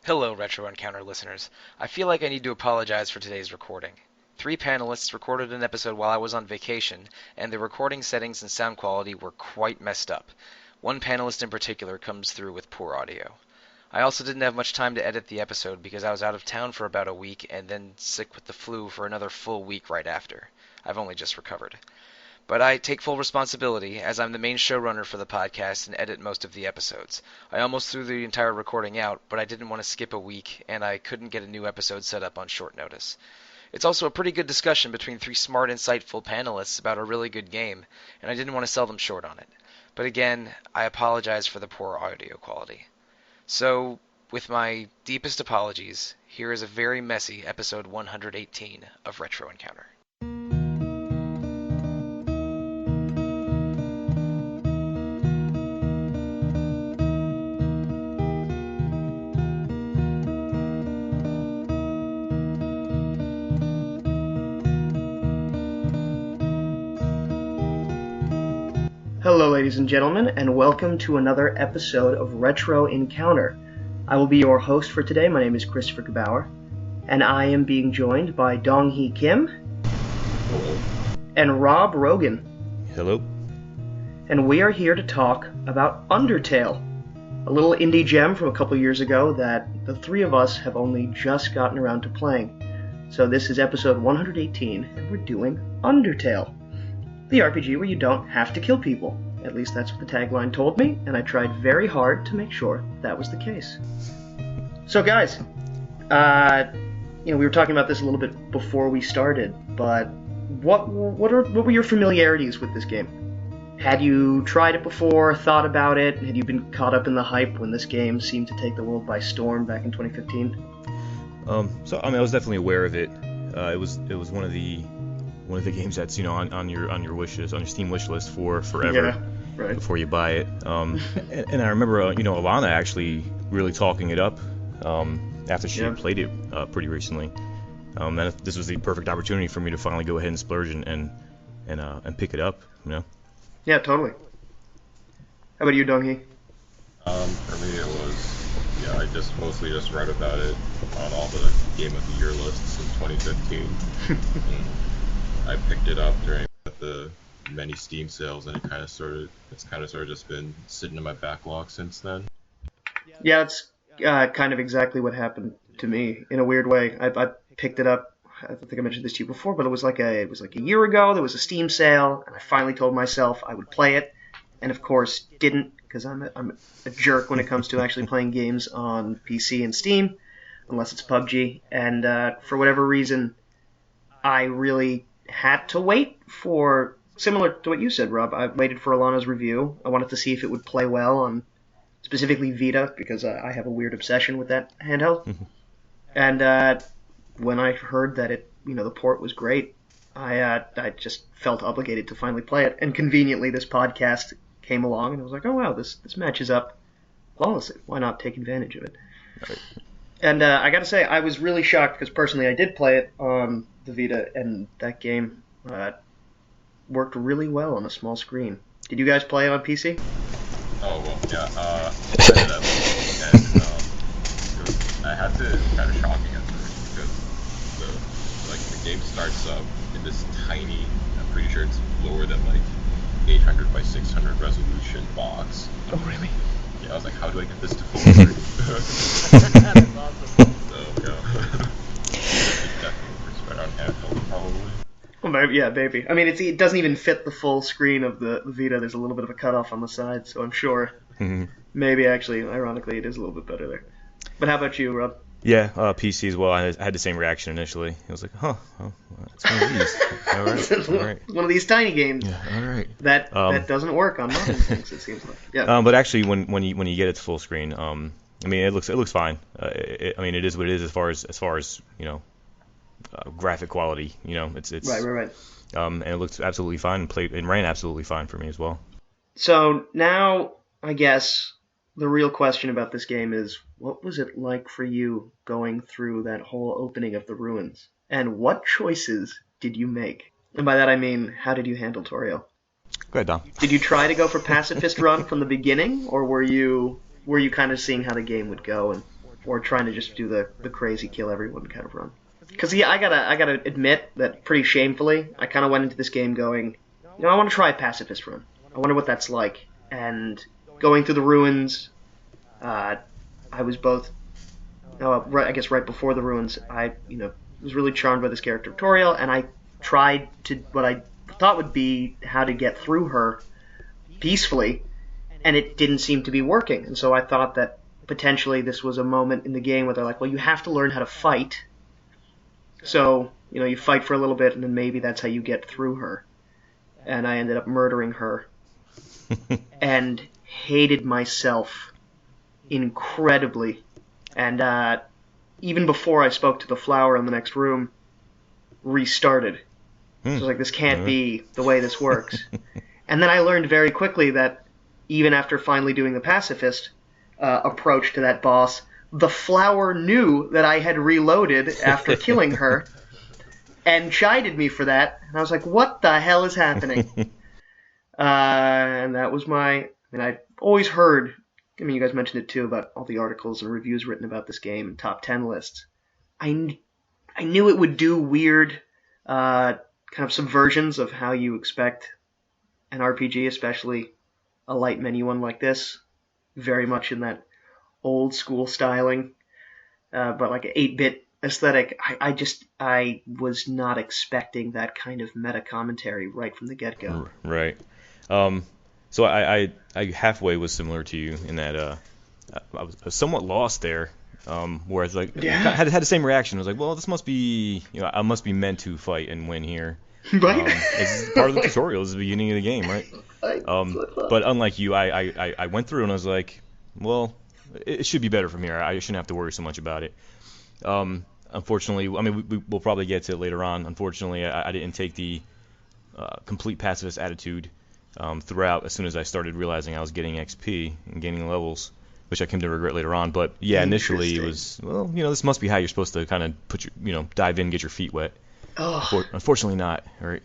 Hello, Retro Encounter listeners. I feel like I need to apologize for today's recording. Three panelists recorded an episode while I was on vacation, and the recording settings and sound quality were quite messed up. One panelist in particular comes through with poor audio. I also didn't have much time to edit the episode because I was out of town for about a week and then sick with the flu for another full week right after. I've only just recovered. But I take full responsibility, as I'm the main showrunner for the podcast and edit most of the episodes. I almost threw the entire recording out, but I didn't want to skip a week, and I couldn't get a new episode set up on short notice. It's also a pretty good discussion between three smart, insightful panelists about a really good game, and I didn't want to sell them short on it. But again, I apologize for the poor audio quality. So, with my deepest apologies, here is a very messy episode 118 of Retro Encounter. Hello, ladies and gentlemen, and welcome to another episode of Retro Encounter. I will be your host for today. My name is Christopher Gebauer, and I am being joined by Dong-hee Kim. Hello. And Rob Rogan. Hello. And we are here to talk about Undertale, a little indie gem from a couple years ago that the three of us have only just gotten around to playing. So this is episode 118, and we're doing Undertale. The RPG where you don't have to kill people. At least that's what the tagline told me, and I tried very hard to make sure that was the case. So guys, we were talking about this a little bit before we started, but what were your familiarities with this game? Had you tried it before, thought about it? Had you been caught up in the hype when this game seemed to take the world by storm back in 2015? I was definitely aware of it. It was one of the games that's on your wish list, on your Steam wish list for forever. Yeah, right. Before you buy it. And I remember Alana actually really talking it up after she had played it pretty recently. And this was the perfect opportunity for me to finally go ahead and splurge and pick it up. Yeah, totally. How about you, Dong-hee? For me it was, I mostly just read about it on all the Game of the Year lists in 2015. I picked it up during the many Steam sales, and it's kind of sort of just been sitting in my backlog since then. Yeah, it's kind of exactly what happened to me in a weird way. I picked it up. I don't think I mentioned this to you before, but it was like a year ago. There was a Steam sale, and I finally told myself I would play it, and of course didn't, because I'm a jerk when it comes to actually playing games on PC and Steam, unless it's PUBG. And for whatever reason, I really had to wait for, similar to what you said, Rob. I waited for Alana's review. I wanted to see if it would play well on specifically Vita, because I have a weird obsession with that handheld. And when I heard that the port was great, I just felt obligated to finally play it. And conveniently, this podcast came along, and I was like, oh wow, this matches up flawlessly. Why not take advantage of it? Right. And I got to say, I was really shocked, because personally I did play it on the Vita, and that game worked really well on a small screen. Did you guys play it on PC? Oh, well, yeah, I ended up, and I had to, it was kind of shocking at first, because the game starts up in this tiny, I'm pretty sure it's lower than 800 by 600 resolution box. Oh, really? Yeah, I was like, how do I get this to full screen? That's awesome. So, yeah. It's definitely works better on handheld, probably. Well, maybe. I mean, it doesn't even fit the full screen of the Vita. There's a little bit of a cutoff on the side, so I'm sure maybe actually, ironically, it is a little bit better there. But how about you, Rob? Yeah, PC as well. I had the same reaction initially. I was like, it's one of these. All right. One of these tiny games. Yeah, all right. That doesn't work on modern things, it seems like. Yeah. But actually, when you get it to full screen, it looks fine. It is what it is as far as graphic quality. It's right. And it looks absolutely fine and ran absolutely fine for me as well. So now, I guess the real question about this game is, what was it like for you going through that whole opening of the ruins? And what choices did you make? And by that I mean, how did you handle Toriel? Go ahead, Dom. Did you try to go for pacifist run from the beginning, or were you kind of seeing how the game would go and or trying to just do the crazy kill everyone kind of run. Because yeah, I gotta admit that pretty shamefully, I kind of went into this game going, I want to try a pacifist run. I wonder what that's like. And going through the ruins, I was both, I guess right before the ruins, I was really charmed by this character Toriel, and I tried to what I thought would be how to get through her peacefully, and it didn't seem to be working. And so I thought that potentially this was a moment in the game where they're like, well, you have to learn how to fight. So, you fight for a little bit, and then maybe that's how you get through her. And I ended up murdering her. And hated myself incredibly. And even before I spoke to the flower in the next room, restarted. So I was like, this can't be the way this works. And then I learned very quickly that even after finally doing the pacifist approach to that boss, the flower knew that I had reloaded after killing her and chided me for that. And I was like, what the hell is happening? And that was I've always heard, you guys mentioned it too, about all the articles and reviews written about this game and top 10 lists. I knew it would do weird kind of subversions of how you expect an RPG, especially a light menu one like this, very much in that old school styling, but like an 8-bit aesthetic. I was not expecting that kind of meta commentary right from the get-go. Right. So I halfway was similar to you in that I was somewhat lost there. Whereas I had the same reaction. I was like, well, this must be, I must be meant to fight and win here. Right. It's part of the tutorial. It's the beginning of the game, right? But unlike you, I went through and I was like, well, it should be better from here. I shouldn't have to worry so much about it. Unfortunately, we'll probably get to it later on. Unfortunately, I didn't take the complete pacifist attitude throughout as soon as I started realizing I was getting XP and gaining levels, which I came to regret later on. But yeah, initially it was, well, this must be how you're supposed to kind of put your, dive in, get your feet wet. Unfortunately not, right?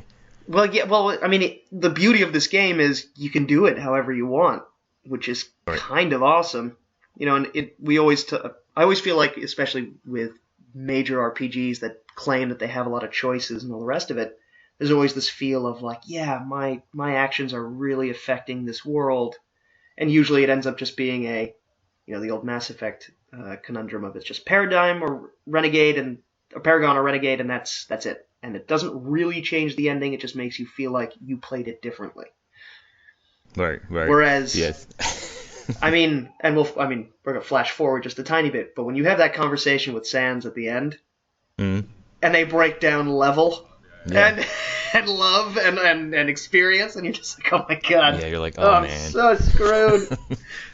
Well, yeah, the beauty of this game is you can do it however you want, which is kind of awesome. And I always feel like, especially with major RPGs that claim that they have a lot of choices and all the rest of it, there's always this feel of like, yeah, my actions are really affecting this world. And usually it ends up just being the old Mass Effect conundrum of it's just Paradigm or Renegade and a Paragon or Renegade, and that's it. And it doesn't really change the ending. It just makes you feel like you played it differently. Right. Whereas, yes. we're gonna flash forward just a tiny bit, but when you have that conversation with Sans at the end, and they break down level and love and experience, and you're just like, oh my god, yeah, you're like, oh man, I'm so screwed.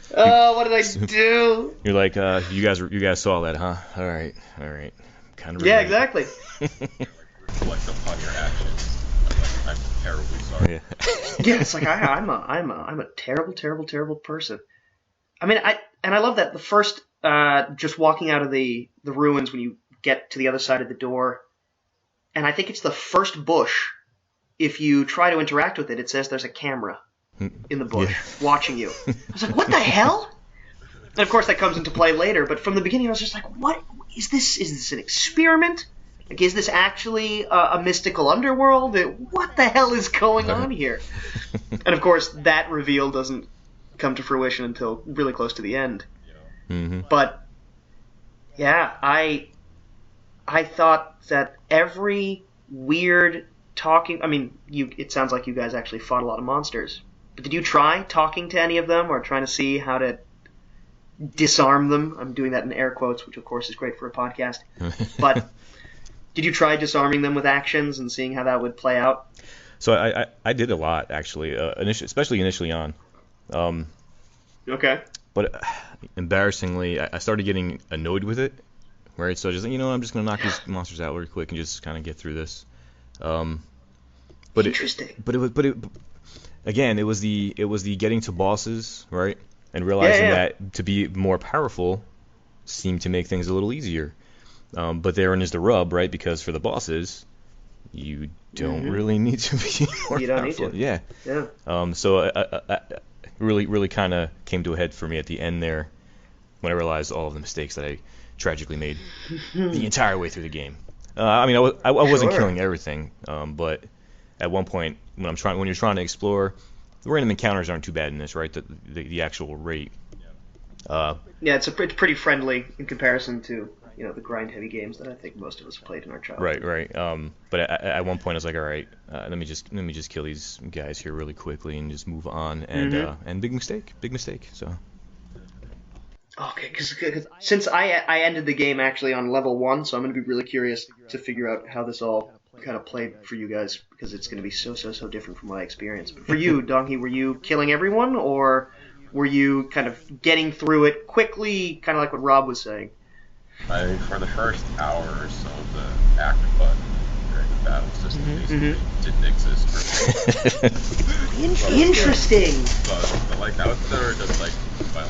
What did I do? You're like, you guys saw that, huh? All right, kind of. Yeah, exactly. Reflect upon your actions. I'm terribly sorry. Yeah, it's like I'm a terrible, terrible, terrible person. I love that the first just walking out of the ruins when you get to the other side of the door, and I think it's the first bush. If you try to interact with it, it says there's a camera in the bush watching you. I was like, what the hell? And of course that comes into play later, but from the beginning I was just like, what is this? Is this an experiment? Like, is this actually a mystical underworld? What the hell is going on here? And of course, that reveal doesn't come to fruition until really close to the end. Mm-hmm. But yeah, I thought that every weird talking. It sounds like you guys actually fought a lot of monsters. But did you try talking to any of them or trying to see how to disarm them? I'm doing that in air quotes, which of course is great for a podcast. But did you try disarming them with actions and seeing how that would play out? So I did a lot, actually, especially initially on. Okay. But embarrassingly, I started getting annoyed with it, right? So I just, I'm just going to knock these monsters out really quick and just kind of get through this. Interesting. Again, it was the getting to bosses, right? And realizing that to be more powerful seemed to make things a little easier. But therein is the rub, right? Because for the bosses, you don't really need to be more You don't powerful. need to. Yeah. So I really kind of came to a head for me at the end there when I realized all of the mistakes that I tragically made the entire way through the game. I mean, I wasn't Sure. killing everything, but at one point when you're trying to explore, the random encounters aren't too bad in this, right? The actual rate. Yeah, it's pretty friendly in comparison to the grind heavy games that I think most of us played in our childhood. Right. But at one point I was like, all right, let me just kill these guys here really quickly and just move on. And big mistake. So. Okay, because since I ended the game actually on level 1, so I'm going to be really curious to figure out how this all kind of played for you guys, because it's going to be so different from what I experienced. But for you, Donkey, were you killing everyone, or were you kind of getting through it quickly, kind of like what Rob was saying? For the first hour or so, the active button during the battle system basically didn't exist for me. Interesting. But like that was sort of just like my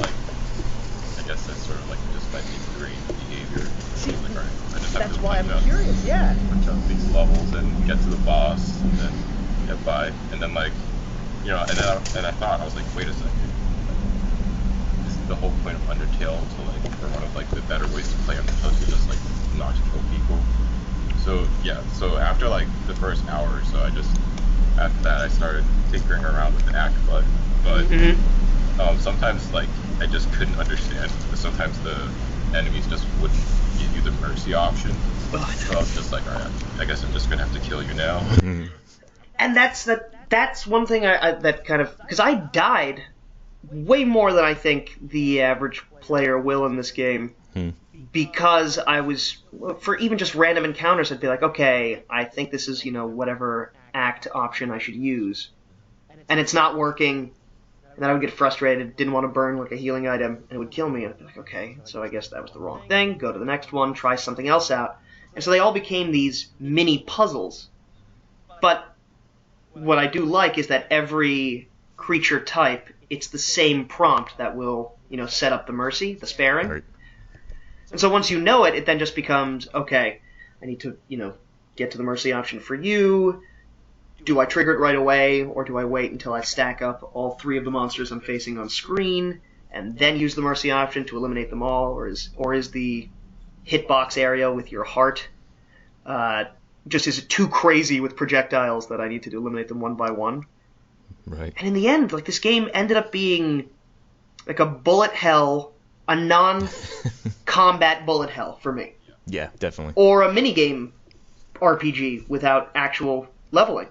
I guess that's sort of like just my ingrained behavior. Like, all right, I just have That's to why I'm curious, yeah. punch out these levels and get to the boss and then get by. And then and I thought, I was like, wait a second. This is the whole point of Undertale or one of the better ways to play Undertale is to just not to kill people. So after the first hour or so, after that I started tinkering around with the active button. But sometimes I just couldn't understand. Sometimes the enemies just wouldn't give you the mercy option. So I was just like, alright, I guess I'm just gonna have to kill you now. And that's one thing that kind of, because I died way more than I think the average player will in this game, because I was, for even just random encounters, I'd be like, okay, I think this is whatever act option I should use, and it's not working. And then I would get frustrated, didn't want to burn a healing item, and it would kill me. And I'd be like, okay, so I guess that was the wrong thing. Go to the next one, try something else out. And so they all became these mini puzzles. But what I do like is that every creature type, it's the same prompt that will, set up the mercy, the sparing. Right. And so once you know it, it then just becomes, okay, I need to, get to the mercy option for you. Do I trigger it right away, or do I wait until I stack up all 3 of the monsters I'm facing on screen, and then use the mercy option to eliminate them all, or is the hitbox area with your heart just is it too crazy with projectiles that I need to eliminate them one by one? Right. And in the end, this game ended up being a bullet hell, a non-combat bullet hell for me. Yeah, definitely. Or a minigame RPG without actual leveling,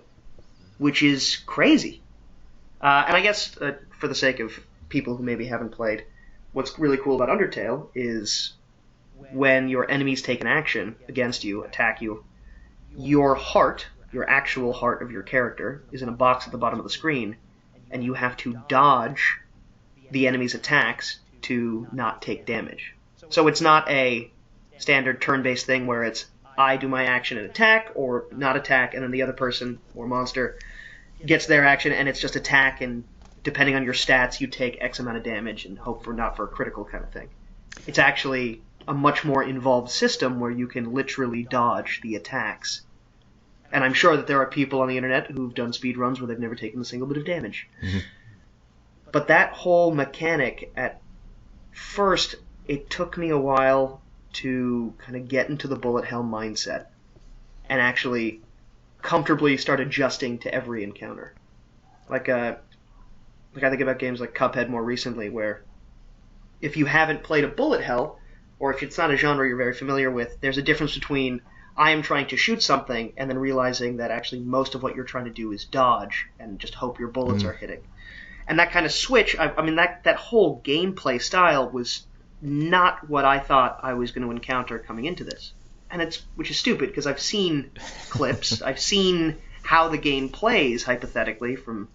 which is crazy. And I guess for the sake of people who maybe haven't played, what's really cool about Undertale is when your enemies take an action against you, attack you, your heart, your actual heart of your character, is in a box at the bottom of the screen, and you have to dodge the enemy's attacks to not take damage. So it's not a standard turn-based thing where it's I do my action and attack, or not attack, and then the other person or monster gets their action, and it's just attack, and depending on your stats, you take X amount of damage and hope for not for a critical kind of thing. It's actually a much more involved system where you can literally dodge the attacks. And I'm sure that there are people on the internet who've done speedruns where they've never taken a single bit of damage. But that whole mechanic, at first, it took me a while to kind of get into the bullet hell mindset and actually comfortably start adjusting to every encounter. I think about games like Cuphead more recently, where if you haven't played a bullet hell, or if it's not a genre you're very familiar with, there's a difference between I am trying to shoot something and then realizing that actually most of what you're trying to do is dodge and just hope your bullets are hitting. And that kind of switch, that whole gameplay style was not what I thought I was going to encounter coming into this. Which is stupid, because I've seen clips, I've seen how the game plays, hypothetically, from,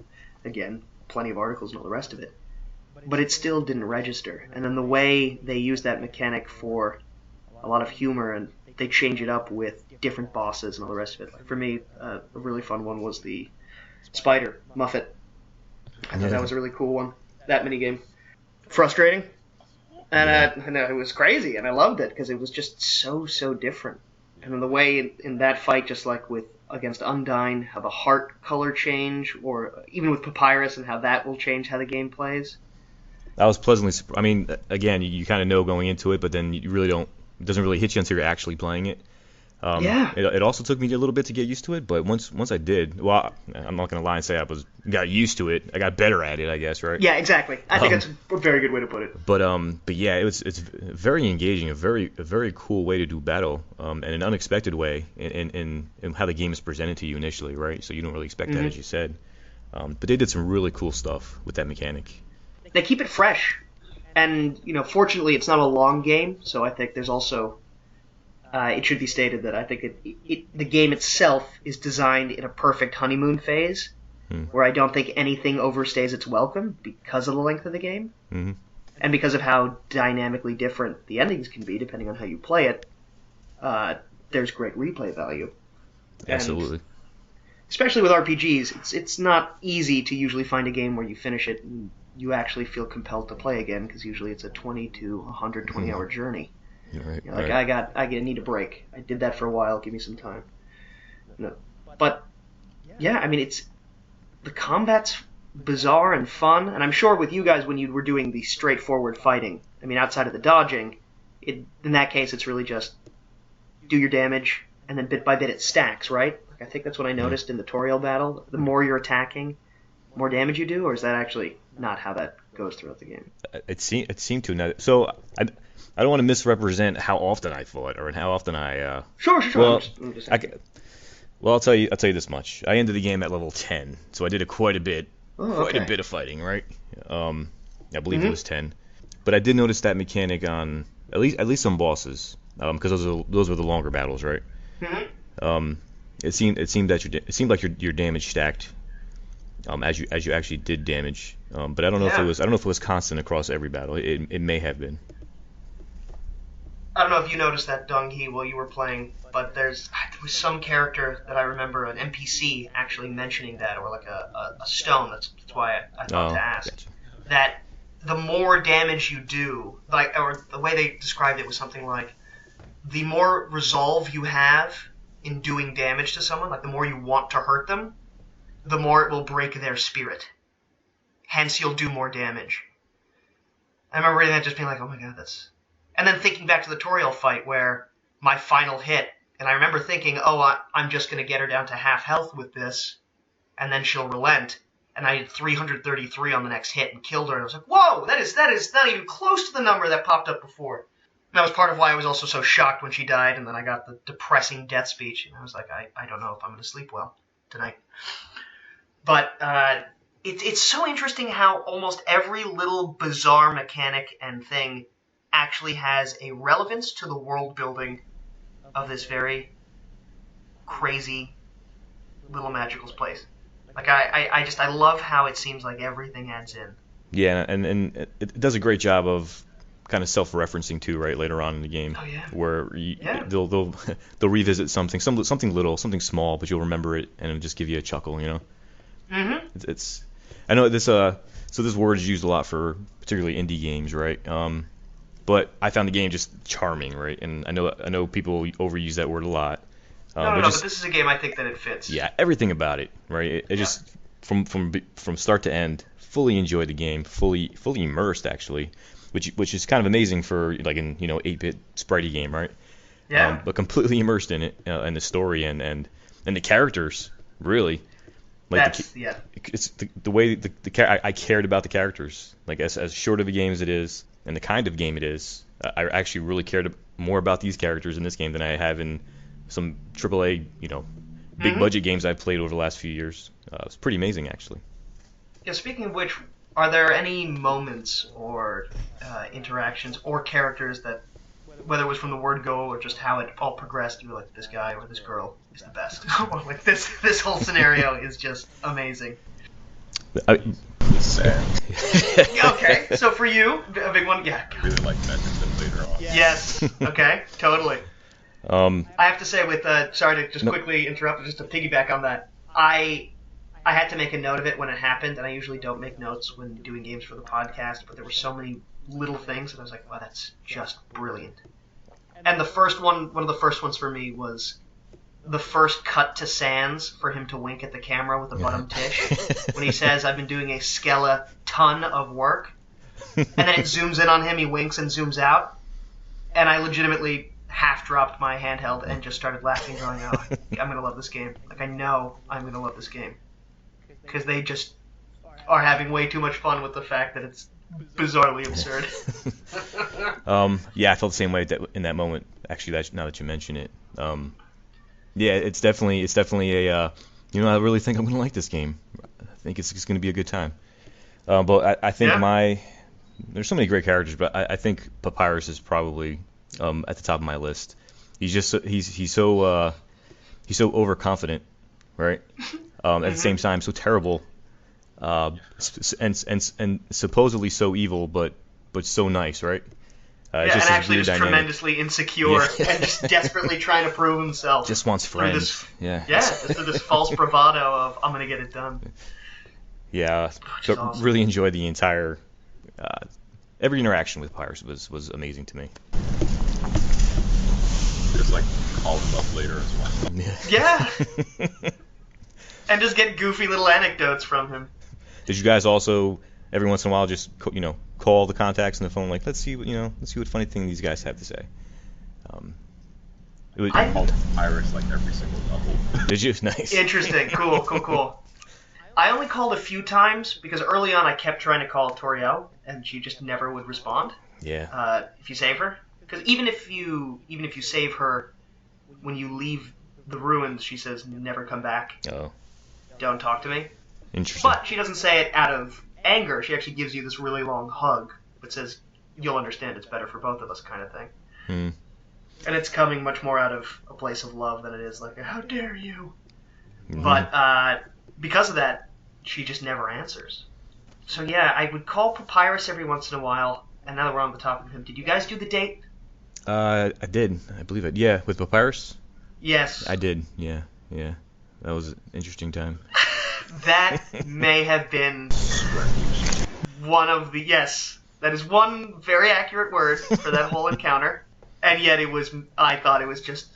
again, plenty of articles and all the rest of it. But it still didn't register. And then the way they use that mechanic for a lot of humor, and they change it up with different bosses and all the rest of it. For me, a really fun one was the spider, Muffet. I thought that was a really cool one. That minigame. Frustrating. And it was crazy, and I loved it, because it was just so different. And then the way in that fight, just like against Undyne, how the heart color change, or even with Papyrus and how that will change how the game plays. I was pleasantly surprised. I mean, again, you kind of know going into it, but then you really don't doesn't really hit you until you're actually playing it. Yeah. It also took me a little bit to get used to it, but once I did, well, I'm not gonna lie and say got used to it. I got better at it, I guess, right? Yeah, exactly. I think that's a very good way to put it. But yeah, it's very engaging, a very cool way to do battle, and an unexpected way in how the game is presented to you initially, right? So you don't really expect that, as you said. But they did some really cool stuff with that mechanic. They keep it fresh, and fortunately, it's not a long game, so I think there's also. It should be stated that I think the game itself is designed in a perfect honeymoon phase, where I don't think anything overstays its welcome because of the length of the game, and because of how dynamically different the endings can be depending on how you play it. There's great replay value. Absolutely. And especially with RPGs, it's not easy to usually find a game where you finish it and you actually feel compelled to play again, because usually it's a 20 to 120 hour journey. Right, I need a break. I did that for a while. Give me some time. But yeah, I mean, the combat's bizarre and fun, and I'm sure with you guys when you were doing the straightforward fighting, I mean, outside of the dodging, in that case it's really just do your damage, and then bit by bit it stacks, right? I think that's what I noticed in the Toriel battle. The more you're attacking, the more damage you do, or is that actually not how that goes throughout the game? It seemed to. So I don't want to misrepresent how often I fought or how often I. Sure. Well, I'll tell you this much. I ended the game at level 10, so I did quite a bit of fighting, right? I believe it was 10, but I did notice that mechanic on at least some bosses, because those were the longer battles, right? It seemed like your damage stacked, as you actually did damage, but I don't know if it was constant across every battle. It may have been. I don't know if you noticed that, Dong-hee, while you were playing, but there was some character that I remember, an NPC, actually mentioning that, or like a stone. That's why I thought to ask. Gotcha. That the more damage you do, or the way they described it was something like, the more resolve you have in doing damage to someone, like the more you want to hurt them, the more it will break their spirit. Hence, you'll do more damage. I remember reading that just being like, oh my god, that's... And then thinking back to the Toriel fight where my final hit, and I remember thinking, I'm just going to get her down to half health with this, and then she'll relent. And I did 333 on the next hit and killed her, and I was like, whoa, that is not even close to the number that popped up before. And that was part of why I was also so shocked when she died, and then I got the depressing death speech, and I was like, I don't know if I'm going to sleep well tonight. But it's so interesting how almost every little bizarre mechanic and thing actually has a relevance to the world building of this very crazy little magical place. Like I love how it seems like everything adds in. Yeah, and it does a great job of kind of self-referencing too, right? Later on in the game, where they'll revisit something little, something small, but you'll remember it and it'll just give you a chuckle, It's I know this so this word is used a lot for particularly indie games, right? But I found the game just charming, right? And I know people overuse that word a lot. But this is a game I think that it fits. Yeah, everything about it, right? It just from start to end, fully enjoyed the game, fully immersed actually, which is kind of amazing for like an 8-bit spritey game, right? Yeah. But completely immersed in it, and the story and the characters, really. Like it's the way I cared about the characters. Like as short of a game as it is, and the kind of game it is, I actually really cared more about these characters in this game than I have in some AAA, big budget games I've played over the last few years. It's pretty amazing, actually. Yeah. Speaking of which, are there any moments or interactions or characters that, whether it was from the word go or just how it all progressed, you were like, this guy or this girl is the best? Or like this whole scenario is just amazing. Sad. Okay, so for you, a big one, yeah. I really like Metric later on. Yes. Okay. Totally. I have to say, sorry to just quickly interrupt, just to piggyback on that, I had to make a note of it when it happened, and I usually don't make notes when doing games for the podcast, but there were so many little things that I was like, wow, that's just brilliant. And the first one of the first ones for me was the first cut to Sans for him to wink at the camera with the bottom tish when he says, I've been doing a skeleton of work, and then it zooms in on him, he winks and zooms out, and I legitimately half dropped my handheld and just started laughing, going, "Oh, I'm gonna love this game. Like I know I'm gonna love this game," because they just are having way too much fun with the fact that it's bizarrely absurd. Yeah, I felt the same way in that moment. Actually, now that you mention it, yeah, it's definitely a I really think I'm gonna like this game. I think it's gonna be a good time. But I think there's so many great characters, but I think Papyrus is probably at the top of my list. He's just he's so overconfident, right? At the same time, so terrible, and supposedly so evil, but so nice, right? And just actually just dynamic. tremendously insecure and just desperately trying to prove himself. Just wants friends. Just through this false bravado of I'm gonna get it done. Yeah, but awesome. Really enjoyed the entire every interaction with Papyrus was amazing to me. Just like call him up later as well. Yeah. And just get goofy little anecdotes from him. Did you guys also every once in a while just call the contacts on the phone, like let's see what funny thing these guys have to say? I called Iris like every single level. Did you? Nice. Interesting. Cool. I only called a few times because early on I kept trying to call Toriel and she just never would respond. Yeah. If you save her, because even if you save her, when you leave the ruins, she says never come back. Oh. Don't talk to me. Interesting. But she doesn't say it out of anger. She actually gives you this really long hug that says you'll understand it's better for both of us kind of thing. And it's coming much more out of a place of love than it is like, how dare you? But because of that, she just never answers. So yeah, I would call Papyrus every once in a while, and now that we're on the topic of him, did you guys do the date? I did. I believe it. Yeah, with Papyrus? Yes. I did, yeah. That was an interesting time. That may have been one of the... Yes, that is one very accurate word for that whole encounter. And yet I thought it was just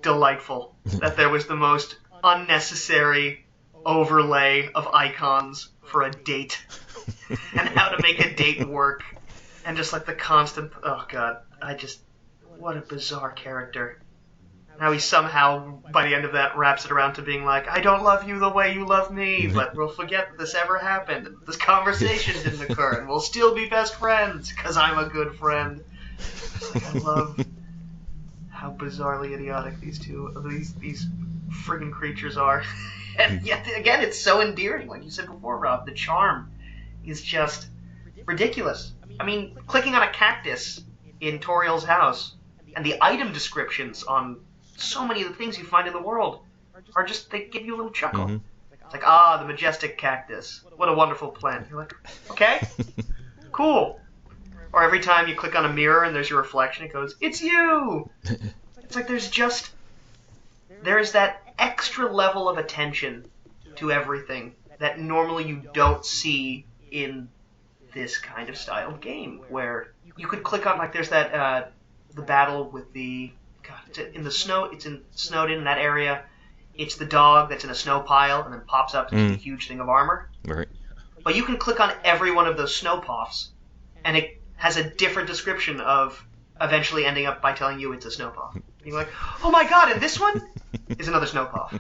delightful that there was the most unnecessary overlay of icons for a date and how to make a date work. And just like the constant... Oh, God. What a bizarre character. How he somehow, by the end of that, wraps it around to being like, I don't love you the way you love me, but we'll forget that this ever happened, and this conversation didn't occur, and we'll still be best friends, because I'm a good friend. I love how bizarrely idiotic these friggin' creatures are. And yet, again, it's so endearing. Like you said before, Rob, the charm is just ridiculous. I mean, clicking on a cactus in Toriel's house, and the item descriptions on so many of the things you find in the world are just, they give you a little chuckle. It's like, the majestic cactus. What a wonderful plant. You're like, okay, cool. Or every time you click on a mirror and there's your reflection, it goes, it's you! It's like there's that extra level of attention to everything that normally you don't see in this kind of styled game, where you could click on, like, there's that, the battle with the... God, it's in the snow. It's snowed in that area. It's the dog that's in a snow pile and then pops up into a huge thing of armor. Right. But you can click on every one of those snow puffs, and it has a different description of eventually ending up by telling you it's a snow puff. You're like, oh my god, and this one is another snow puff.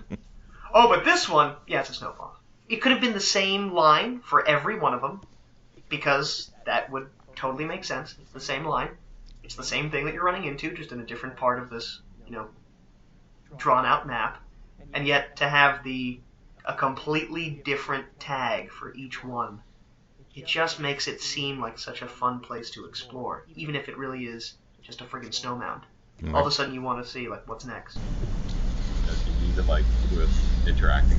Oh, but this one, yeah, it's a snow puff. It could have been the same line for every one of them, because that would totally make sense. It's the same line. It's the same thing that you're running into, just in a different part of this, drawn-out map. And yet, to have a completely different tag for each one, it just makes it seem like such a fun place to explore, even if it really is just a friggin' snow mound. All of a sudden, you want to see, like, what's next. Even, like, with interacting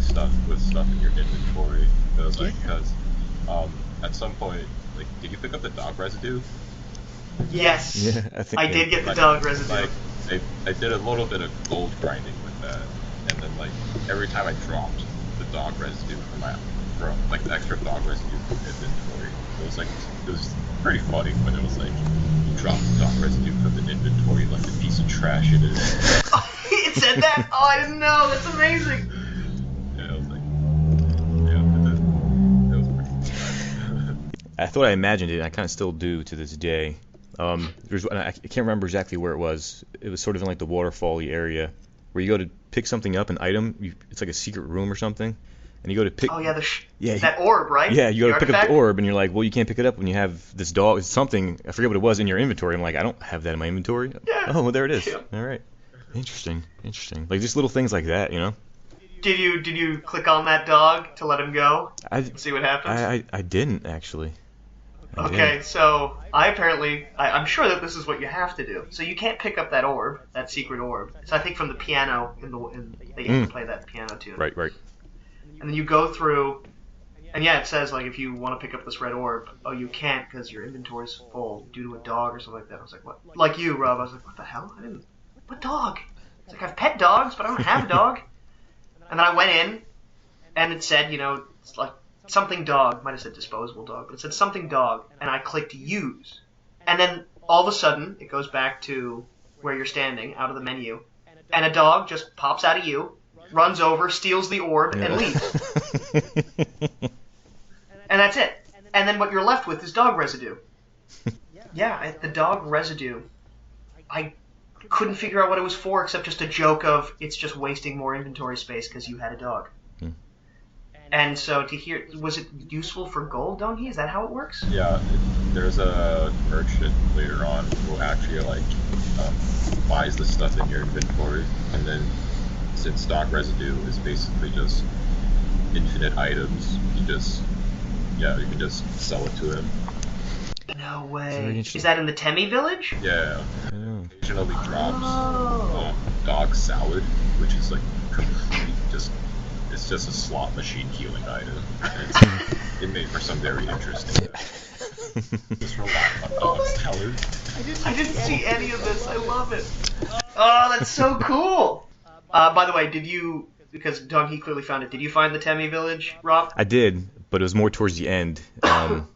with stuff in your inventory, it was like, because at some point, like, did you pick up the dog residue? Yes, yeah, I did get the dog residue. Like, I did a little bit of gold grinding with that, and then like every time I dropped the dog residue from like the extra dog residue from inventory, it was pretty funny when it was like you drop the dog residue from the inventory like the piece of trash it is. It said that? Oh, I didn't know. That's amazing. Yeah, I was like, it was pretty fun. I thought I imagined it, and I kind of still do to this day. I can't remember exactly where it was. It was sort of in like the waterfall-y area where you go to pick something up, an item. It's like a secret room or something, and you go to pick. Oh yeah, yeah, that orb, right? Yeah, you go to pick up artifact? the orb, and you're like, well, you can't pick it up when you have this dog. It's something, I forget what it was, in your inventory. I'm like, I don't have that in my inventory. Yeah. Oh, well, there it is. Yeah. All right. Interesting. Like just little things like that, you know. Did you click on that dog to let him go? See what happens? I didn't actually. Okay, so I'm sure that this is what you have to do. So you can't pick up that orb, that secret orb. So I think from the piano that you have to play that piano tune. Right. And then you go through, and yeah, it says like if you want to pick up this red orb, oh you can't because your inventory's full due to a dog or something like that. I was like, what? Like you, Rob. I was like, what the hell? What dog? It's like I have pet dogs, but I don't have a dog. And then I went in, and it said, it's like something dog. Might have said disposable dog, but it said something dog, and I clicked use. And then all of a sudden, it goes back to where you're standing, out of the menu, and a dog just pops out of you, runs over, steals the orb, and leaves. And that's it. And then what you're left with is dog residue. Yeah, the dog residue. I couldn't figure out what it was for, except just a joke of it's just wasting more inventory space because you had a dog. And so to hear, was it useful for gold, Donkey? Is that how it works? Yeah, there's a merchant later on who actually buys the stuff in your inventory, and then since stock residue is basically just infinite items, you can just sell it to him. No way. Is that in the Temi village? Yeah. Occasionally drops dog salad, which is like complete it's just a slot machine healing item. It made for some very interesting. Just relax on dog salad. I didn't see any of this. I love it. Oh, that's so cool. By the way, because Donkey clearly found it, did you find the Temi village, Rob? I did, but it was more towards the end. And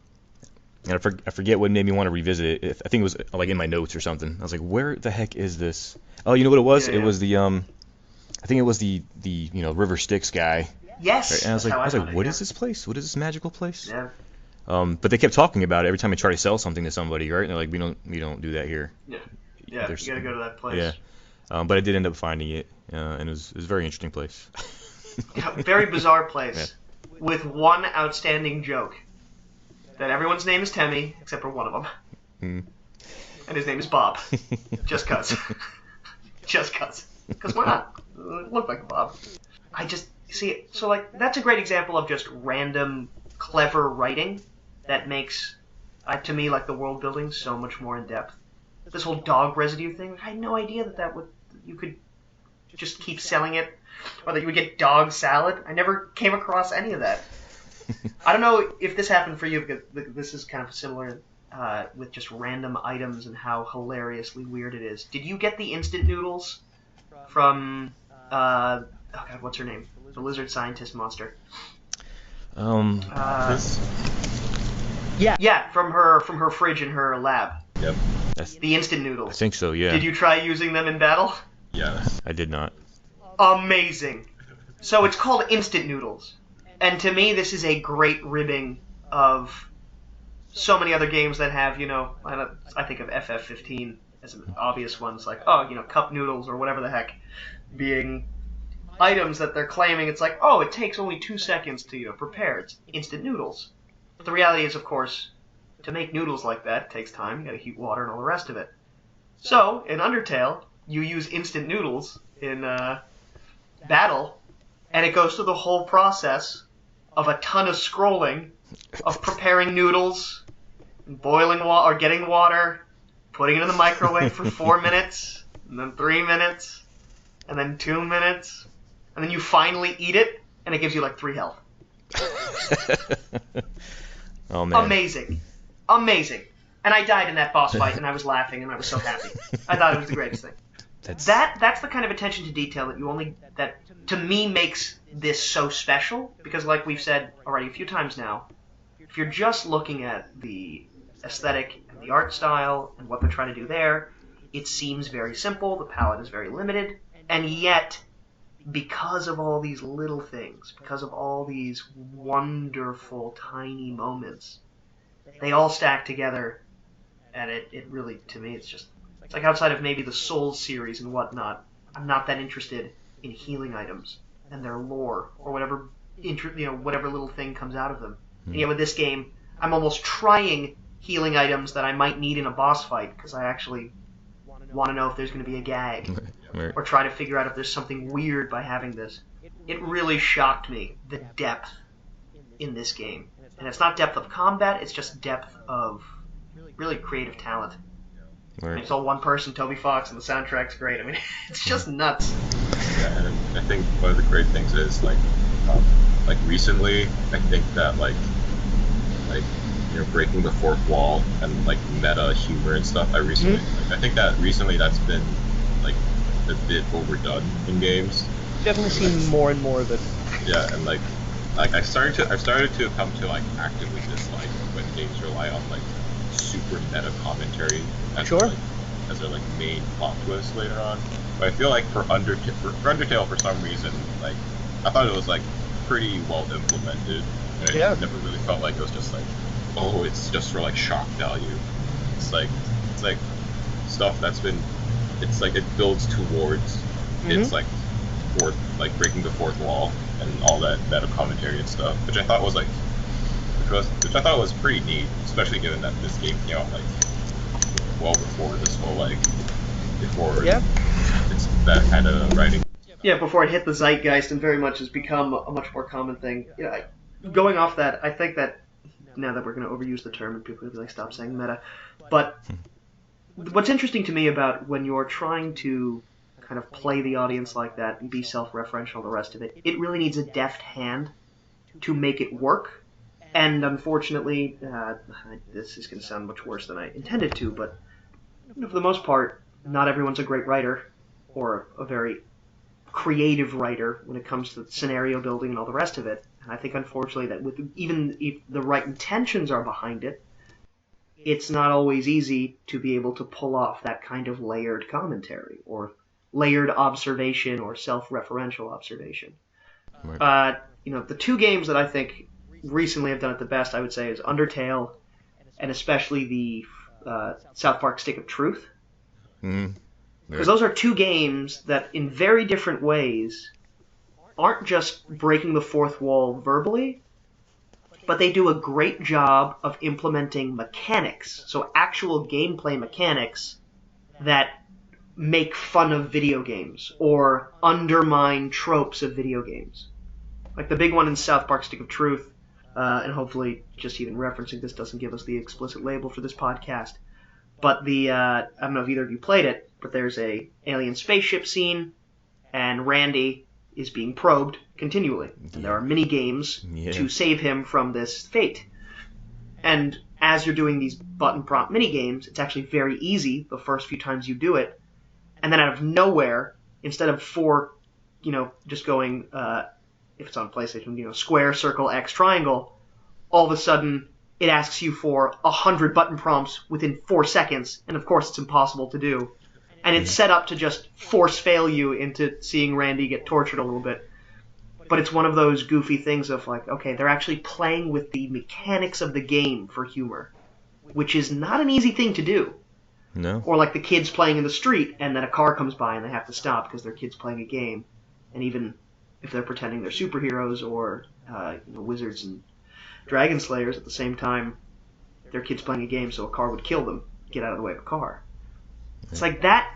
I forget what made me want to revisit it. I think it was like in my notes or something. I was like, where the heck is this? Oh, you know what it was? Yeah. It was the I think it was the River Styx guy. Yes. Right? And I was like, what is this place? What is this magical place? Yeah. But they kept talking about it every time I try to sell something to somebody, right? And they're like, we don't do that here. Yeah. Yeah. You gotta go to that place. Yeah. But I did end up finding it, and it was a very interesting place. Very bizarre place with one outstanding joke. That everyone's name is Temi, except for one of them. And his name is Bob. Just cuz. Just cuz. Because why not? Look like a Bob. I just, see, so like, that's a great example of just random, clever writing that makes, to me, like the world building so much more in depth. This whole dog residue thing, I had no idea that you could just keep selling it, or that you would get dog salad. I never came across any of that. I don't know if this happened for you, because this is kind of similar with just random items and how hilariously weird it is. Did you get the instant noodles from, oh god, what's her name? The lizard scientist monster. Yeah, from her fridge in her lab. Yep. The instant noodles. I think so, yeah. Did you try using them in battle? Yes. I did not. Amazing. So it's called instant noodles. And to me, this is a great ribbing of so many other games that have, I think of FF15 as an obvious one. It's like, cup noodles or whatever the heck, being items that they're claiming. It's like, it takes only 2 seconds to prepare. It's instant noodles. But the reality is, of course, to make noodles like that, it takes time. You got to heat water and all the rest of it. So in Undertale, you use instant noodles in battle, and it goes through the whole process of a ton of scrolling, of preparing noodles, boiling water, or getting water, putting it in the microwave for 4 minutes, and then 3 minutes, and then 2 minutes, and then you finally eat it, and it gives you like 3 health. Oh man. Amazing. And I died in that boss fight, and I was laughing, and I was so happy. I thought it was the greatest thing. That's the kind of attention to detail that to me makes this so special, because like we've said already a few times now, if you're just looking at the aesthetic and the art style and what they're trying to do there, it seems very simple, the palette is very limited, and yet, because of all these little things, because of all these wonderful tiny moments, they all stack together and it really, to me, it's like outside of maybe the Souls series and whatnot, I'm not that interested in healing items and their lore or whatever whatever little thing comes out of them. And yet with this game, I'm almost trying healing items that I might need in a boss fight because I actually want to know if there's going to be a gag Right. or try to figure out if there's something weird by having this. It really shocked me, the depth in this game. And it's not depth of combat, it's just depth of really creative talent. I mean, Right. it's all one person, Toby Fox, and the soundtrack's great. I mean, it's just nuts. Yeah, and I think one of the great things is like recently, I think that like breaking the fourth wall and like meta humor and stuff. I think that recently that's been like a bit overdone in games. Definitely seen more and more of it. Yeah, and like I've started to come to like actively dislike when games rely on like super meta commentary as Sure. as their like main plot twist later on. But I feel like for Undertale, for some reason, like I thought it was like pretty well implemented. And Yeah. I never really felt like it was just like, oh, it's just for like shock value. It's like stuff that's been, it's like it builds towards it's like breaking the fourth wall and all that meta commentary and stuff, which I thought was pretty neat, especially given that this game came out like well before this whole it's that kind of writing. Yeah, before it hit the zeitgeist and very much has become a much more common thing. Going off that, I think that now that we're going to overuse the term and people will be like, stop saying meta. But what's interesting to me about when you're trying to kind of play the audience like that and be self-referential and the rest of it, it really needs a deft hand to make it work. And unfortunately, this is going to sound much worse than I intended to, but for the most part, not everyone's a great writer or a very creative writer when it comes to scenario building and all the rest of it. And I think, unfortunately, that even if the right intentions are behind it, it's not always easy to be able to pull off that kind of layered commentary or layered observation or self-referential observation. Right. The two games that I think recently have done it the best, I would say, is Undertale and especially the South Park Stick of Truth. Mm-hmm. Because those are two games that, in very different ways, aren't just breaking the fourth wall verbally, but they do a great job of implementing mechanics, so actual gameplay mechanics that make fun of video games or undermine tropes of video games. Like the big one in South Park Stick of Truth, and hopefully just even referencing this doesn't give us the explicit label for this podcast, but I don't know if either of you played it, but there's a alien spaceship scene, and Randy is being probed continually. And there are mini games to save him from this fate. And as you're doing these button prompt mini games, it's actually very easy the first few times you do it. And then out of nowhere, instead of just going, if it's on PlayStation, square, circle, X, triangle, all of a sudden it asks you for 100 button prompts within 4 seconds. And of course it's impossible to do. And it's set up to just force fail you into seeing Randy get tortured a little bit. But it's one of those goofy things of like, okay, they're actually playing with the mechanics of the game for humor, which is not an easy thing to do. No. Or like the kids playing in the street and then a car comes by and they have to stop because they're kids playing a game. And even if they're pretending they're superheroes or wizards and dragon slayers at the same time, they're kids playing a game, so a car would kill them. Get out of the way of a car. It's like that.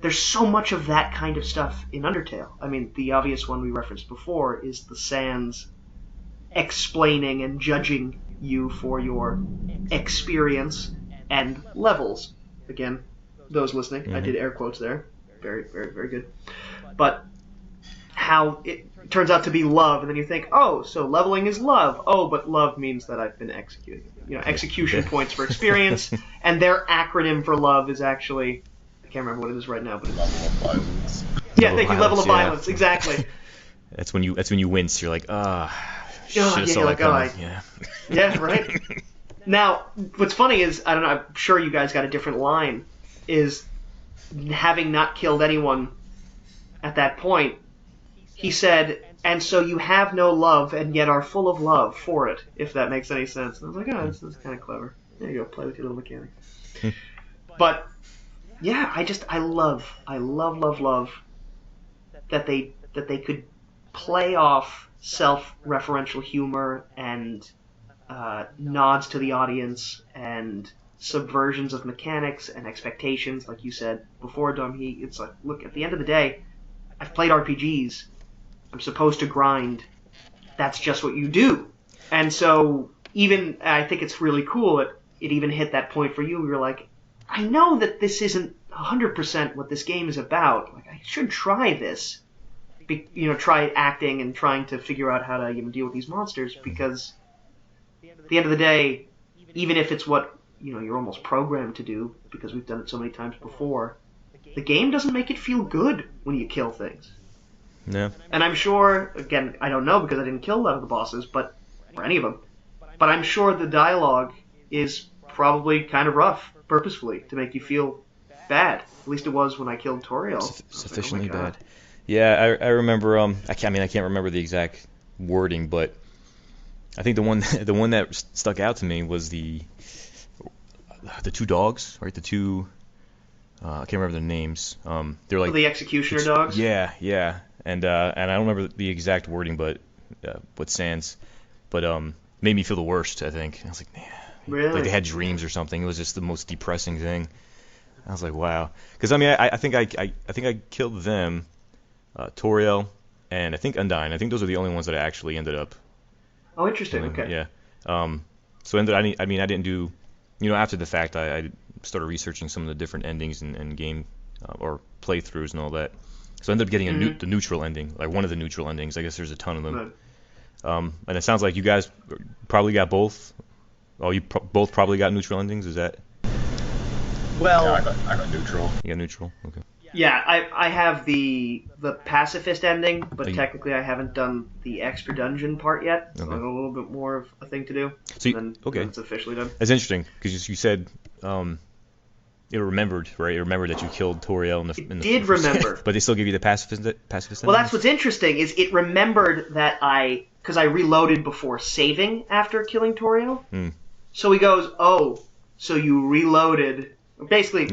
There's so much of that kind of stuff in Undertale. I mean, the obvious one we referenced before is the Sans explaining and judging you for your experience and levels. Again, those listening, I did air quotes there. Very, very, very good. But how it turns out to be love, and then you think, oh, so leveling is love. Oh, but love means that I've been executing. Execution points for experience, and their acronym for love is actually, I can't remember what it is right now, but it's Level of violence. Yeah, thank you, level of yeah. violence, exactly. That's when you wince. You're like, should have yeah, saw you're that like, coming. oh, Yeah. Yeah, right? Now, what's funny is, I don't know, I'm sure you guys got a different line, is having not killed anyone at that point, he said, and so you have no love and yet are full of love for it, if that makes any sense. And I was like, oh, this is kind of clever. There you go, play with your little mechanics. But yeah, I love that they could play off self-referential humor and nods to the audience and subversions of mechanics and expectations, like you said before, Dom. It's like, look, at the end of the day, I've played RPGs. I'm supposed to grind. That's just what you do. And so, I think it's really cool that it even hit that point for you. You're like, I know that this isn't 100% what this game is about. Like, I should try this. Try acting and trying to figure out how to deal with these monsters, because at the end of the day, even if it's what you're almost programmed to do, because we've done it so many times before, the game doesn't make it feel good when you kill things. Yeah. And I'm sure, again, I don't know because I didn't kill a lot of the bosses, or any of them, but I'm sure the dialogue is probably kind of rough, purposefully, to make you feel bad. At least it was when I killed Toriel. Sufficiently like, oh bad. Yeah, I remember. I can't remember the exact wording, but I think the one that stuck out to me was the two dogs, right? The two. I can't remember their names. They're like the executioner dogs. Yeah. And I don't remember the exact wording, but what Sans, but made me feel the worst. I think I was like, man, really? Like they had dreams or something. It was just the most depressing thing. I was like, wow. Because I think I killed them, Toriel, and I think Undyne. I think those are the only ones that I actually ended up. Oh, interesting. Killing. Okay. Yeah. So I didn't do, after the fact, I started researching some of the different endings and game or playthroughs and all that. So I ended up getting the neutral ending, like one of the neutral endings. I guess there's a ton of them. Right. And it sounds like you guys probably got both. Oh, you both probably got neutral endings. Is that? Well, yeah, I got neutral. You got neutral. Okay. Yeah, I have the pacifist ending, but you- technically I haven't done the extra dungeon part yet, so Okay. I have a little bit more of a thing to do. So Then it's officially done. That's interesting because you said it remembered, right? It remembered that you killed Toriel in the did remember. But they still give you the pacifist Well, ending? that's what's interesting is it remembered that because I reloaded before saving after killing Toriel. So he goes, "Oh, so you reloaded." Basically, I'm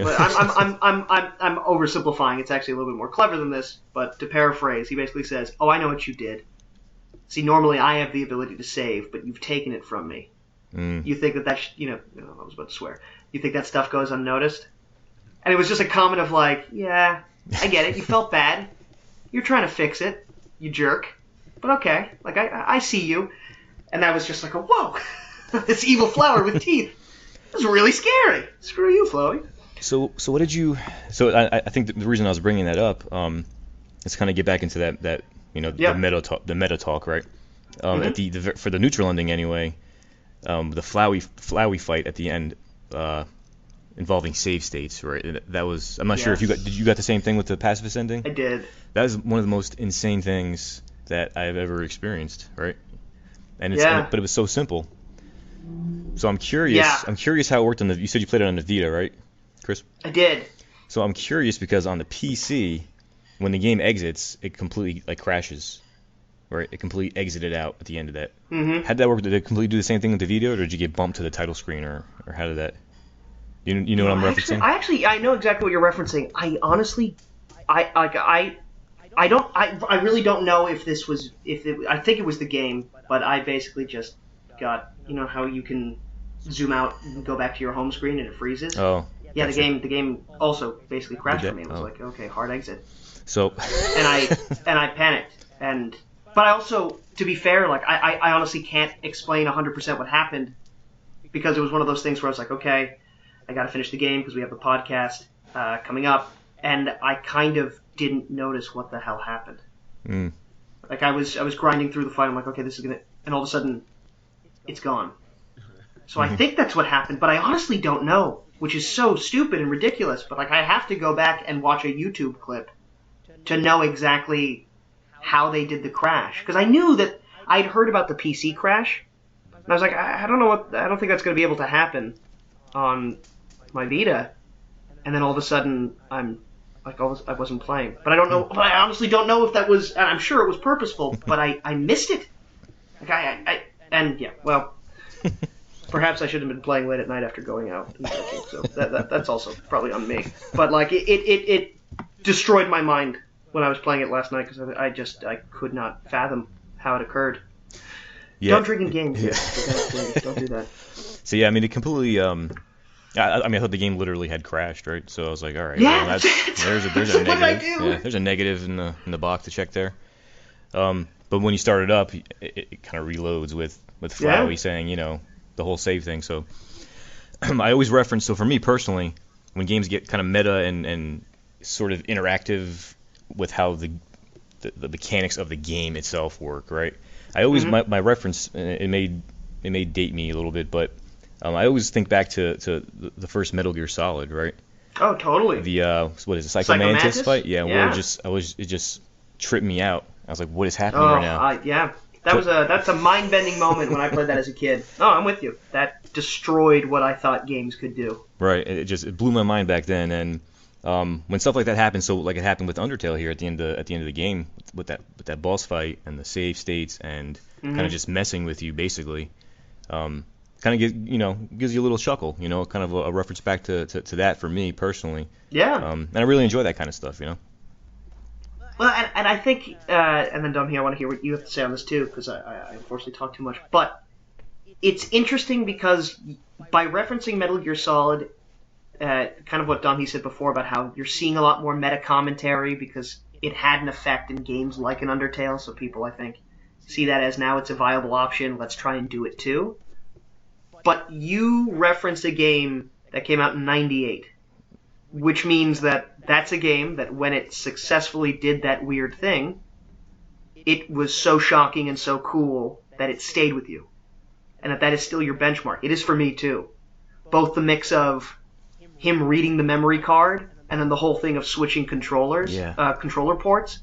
oversimplifying. It's actually a little bit more clever than this. But to paraphrase, he basically says, "Oh, I know what you did. See, normally I have the ability to save, but you've taken it from me. You think that I was about to swear. You think that stuff goes unnoticed?" And it was just a comment of like, "Yeah, I get it. You felt bad. You're trying to fix it, you jerk. But okay, like I see you." And that was just like whoa, this evil flower with teeth. It was really scary. Screw you, Flowey. So what did you? So I think the reason I was bringing that up is kind of get back into that the meta talk, right? At for the neutral ending anyway, the Flowey fight at the end involving save states, right? That was, I'm not sure if did you got the same thing with the pacifist ending? I did. That is one of the most insane things that I've ever experienced, right? And but it was so simple. So I'm curious. Yeah. I'm curious how it worked on the. You said you played it on the Vita, right, Chris? I did. So I'm curious because on the PC, when the game exits, it completely crashes, right? It completely exited out at the end of that. Mm-hmm. How did that work? Did it completely do the same thing with the Vita, or did you get bumped to the title screen, or how did that? You know what I'm referencing? I know exactly what you're referencing. I honestly, I really don't know if this was I think it was the game, but I basically just got how you can zoom out and go back to your home screen and it freezes. Oh. Yeah, Gotcha. the game also basically crashed for me. It was like, okay, hard exit. So. and I panicked. But I also, to be fair, like I honestly can't explain 100% what happened because it was one of those things where I was like, okay, I got to finish the game because we have the podcast coming up, and I kind of didn't notice what the hell happened. Like I was grinding through the fight. I'm like, okay, this is gonna, and all of a sudden, it's gone. So I think that's what happened, but I honestly don't know, which is so stupid and ridiculous. But like I have to go back and watch a YouTube clip to know exactly how they did the crash, because I knew that I'd heard about the PC crash, and I was like, I don't think that's going to be able to happen on my Vita. And then all of a sudden, I'm like, I wasn't playing. But I don't know. But I honestly don't know if that was. And I'm sure it was purposeful, but I missed it. Like Perhaps I should have been playing late at night after going out and drinking, so that's also probably on me. But like it destroyed my mind when I was playing it last night because I could not fathom how it occurred. Yeah. Don't drink in games. Yeah. Don't do that. So yeah, I mean, it completely. I mean, I thought the game literally had crashed, right? So I was like, all right, Yeah, well, there's a what did I negative. do? Yeah, there's a negative in the box to check there. But when you start it up, it kind of reloads with Flowey saying, the whole save thing. So I always reference. So for me personally, when games get kind of meta and sort of interactive with how the mechanics of the game itself work, right? I always my reference it may date me a little bit, but I always think back to the first Metal Gear Solid, right? Oh, totally. The what is it, Psycho Mantis fight? Yeah, yeah. Where it just tripped me out. I was like, what is happening right now? Yeah. That's a mind-bending moment when I played that as a kid. Oh, I'm with you. That destroyed what I thought games could do. Right. It blew my mind back then, and when stuff like that happens, so like it happened with Undertale here at the end of the game with that boss fight and the save states and kind of just messing with you basically, kind of gives you a little chuckle, kind of a reference back to that for me personally. Yeah. And I really enjoy that kind of stuff, Well, and I think, and then Dom here, I want to hear what you have to say on this too, because I unfortunately talk too much. But it's interesting because by referencing Metal Gear Solid, kind of what Dom he said before about how you're seeing a lot more meta commentary because it had an effect in games like an Undertale, so people, I think, see that as now it's a viable option, let's try and do it too. But you referenced a game that came out in '98, which means that that's a game that when it successfully did that weird thing, it was so shocking and so cool that it stayed with you. And that is still your benchmark. It is for me too. Both the mix of him reading the memory card and then the whole thing of switching controller ports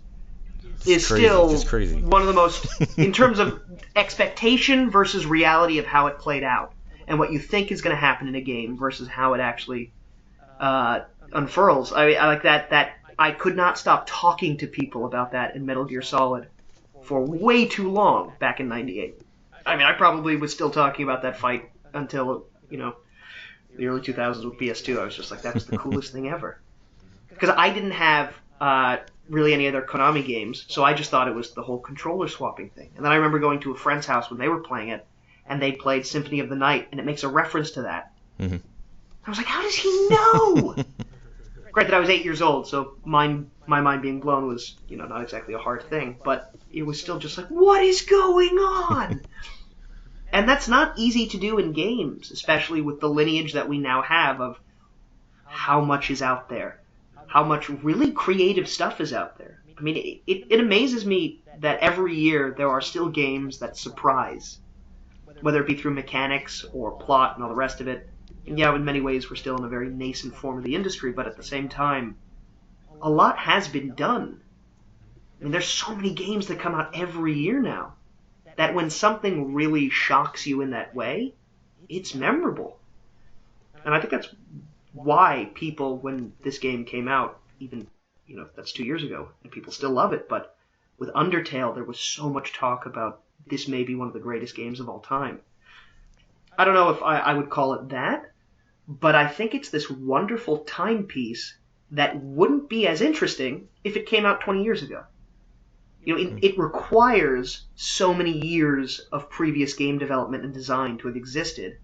is still one of the most, in terms of expectation versus reality of how it played out and what you think is going to happen in a game versus how it actually unfurls. I like that I could not stop talking to people about that in Metal Gear Solid for way too long back in '98. I mean, I probably was still talking about that fight until, the early 2000s with PS2. I was just like, that was the coolest thing ever. Because I didn't have really any other Konami games, so I just thought it was the whole controller swapping thing. And then I remember going to a friend's house when they were playing it, and they played Symphony of the Night, and it makes a reference to that. Mm-hmm. I was like, how does he know? Granted, I was 8 years old, so my mind being blown was, not exactly a hard thing, but it was still just like, what is going on? And that's not easy to do in games, especially with the lineage that we now have of how much is out there, how much really creative stuff is out there. I mean, it amazes me that every year there are still games that surprise, whether it be through mechanics or plot and all the rest of it. And yeah, in many ways we're still in a very nascent form of the industry, but at the same time, a lot has been done. I mean, there's so many games that come out every year now that when something really shocks you in that way, it's memorable. And I think that's why people, when this game came out, even, that's 2 years ago, and people still love it, but with Undertale, there was so much talk about this may be one of the greatest games of all time. I don't know if I would call it that, but I think it's this wonderful timepiece that wouldn't be as interesting if it came out 20 years ago. It requires so many years of previous game development and design to have existed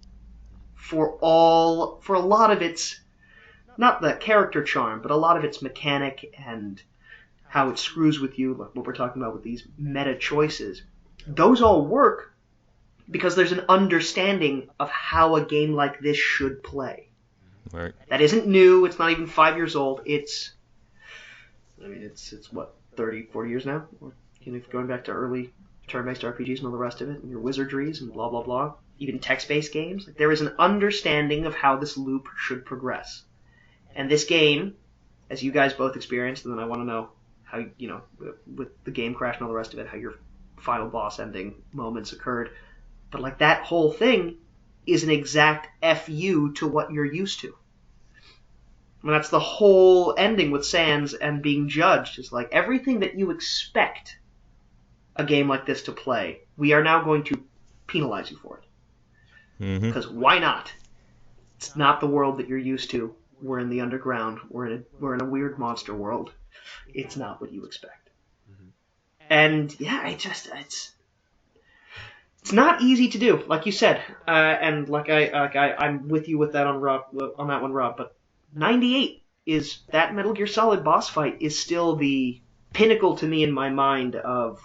for a lot of its, not the character charm, but a lot of its mechanic and how it screws with you, like what we're talking about with these meta choices. Those all work because there's an understanding of how a game like this should play. Right. That isn't new. It's not even 5 years old. It's what, 30, 40 years now? Or, going back to early turn-based RPGs and all the rest of it, and your wizardries and blah, blah, blah. Even text-based games. Like, there is an understanding of how this loop should progress. And this game, as you guys both experienced, and then I want to know how, with the game crash and all the rest of it, how your final boss ending moments occurred. But, like, that whole thing is an exact FU to what you're used to. And that's the whole ending with Sans and being judged. Is like everything that you expect a game like this to play, we are now going to penalize you for it. Mm-hmm. Because why not? It's not the world that you're used to. We're in the underground. We're in a weird monster world. It's not what you expect. And yeah, it's not easy to do, like you said, and I'm with you with that on that one, Rob. But 98 is that Metal Gear Solid boss fight is still the pinnacle to me in my mind of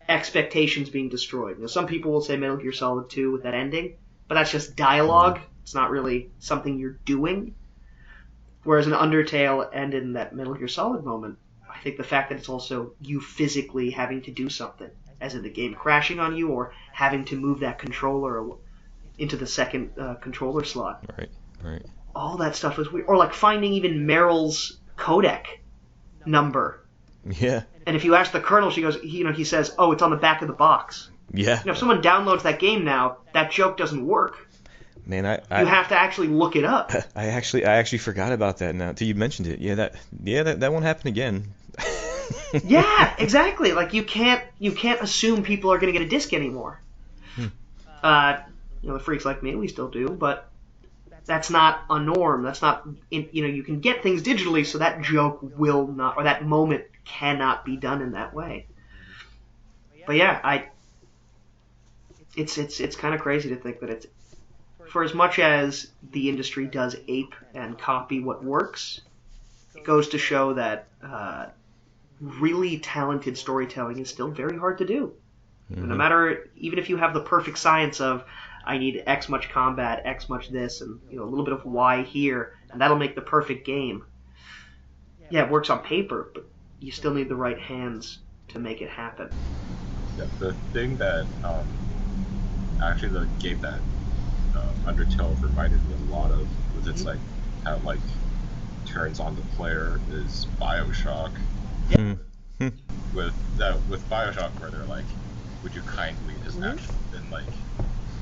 expectations being destroyed. You know, some people will say Metal Gear Solid 2 with that ending, but that's just dialogue. It's not really something you're doing. Whereas in Undertale and in that Metal Gear Solid moment, I think the fact that it's also you physically having to do something, as in the game crashing on you or having to move that controller into the second controller slot. Right. All that stuff was weird. Or like finding even Meryl's codec number. Yeah. And if you ask the colonel, he says, "Oh, it's on the back of the box." Yeah. If someone downloads that game now, that joke doesn't work. Man, you have to actually look it up. I actually forgot about that now until you mentioned it. That won't happen again. Yeah, exactly. Like you can't assume people are going to get a disc anymore. The freaks like me, we still do, but that's not a norm. That's not you can get things digitally, so that joke will not, or that moment cannot be done in that way. But yeah, it's kind of crazy to think that it's, for as much as the industry does ape and copy what works, it goes to show that really talented storytelling is still very hard to do. No matter, even if you have the perfect science of, I need X much combat, X much this, and a little bit of Y here, and that'll make the perfect game. Yeah, it works on paper, but you still need the right hands to make it happen. Yeah, the thing that actually the game that Undertale reminded me a lot of was it's like how it like turns on the player is BioShock. With BioShock, where they're like, would you kindly is actually been like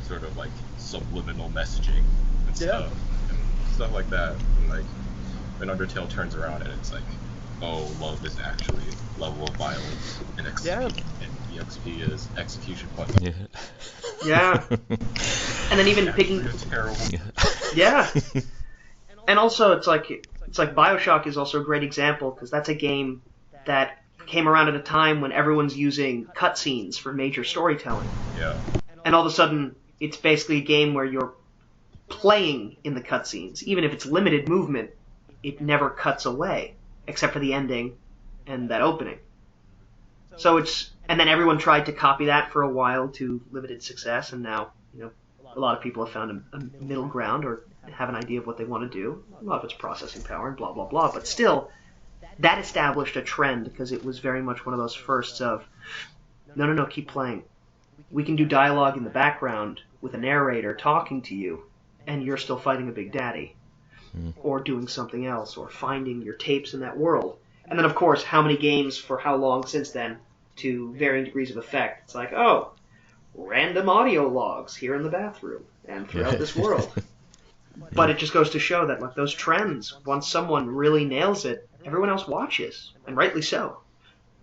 sort of like subliminal messaging and stuff like that. And like when Undertale turns around and it's like, oh, love is actually level of violence, and EXP is execution points. Yeah. And then even picking terrible. Yeah. And also it's like BioShock is also a great example because that's a game that came around at a time when everyone's using cutscenes for major storytelling. Yeah. And all of a sudden it's basically a game where you're playing in the cutscenes. Even if it's limited movement, it never cuts away except for the ending and that opening. So and then everyone tried to copy that for a while to limited success, and now, a lot of people have found a middle ground or have an idea of what they want to do. A lot of it's processing power and blah, blah, blah, but still, that established a trend because it was very much one of those firsts of, no, keep playing. We can do dialogue in the background with a narrator talking to you, and you're still fighting a big daddy, or doing something else, or finding your tapes in that world. And then, of course, how many games for how long since then, to varying degrees of effect. It's like, oh, random audio logs here in the bathroom and throughout this world. But it just goes to show that, like, those trends, once someone really nails it, everyone else watches, and rightly so.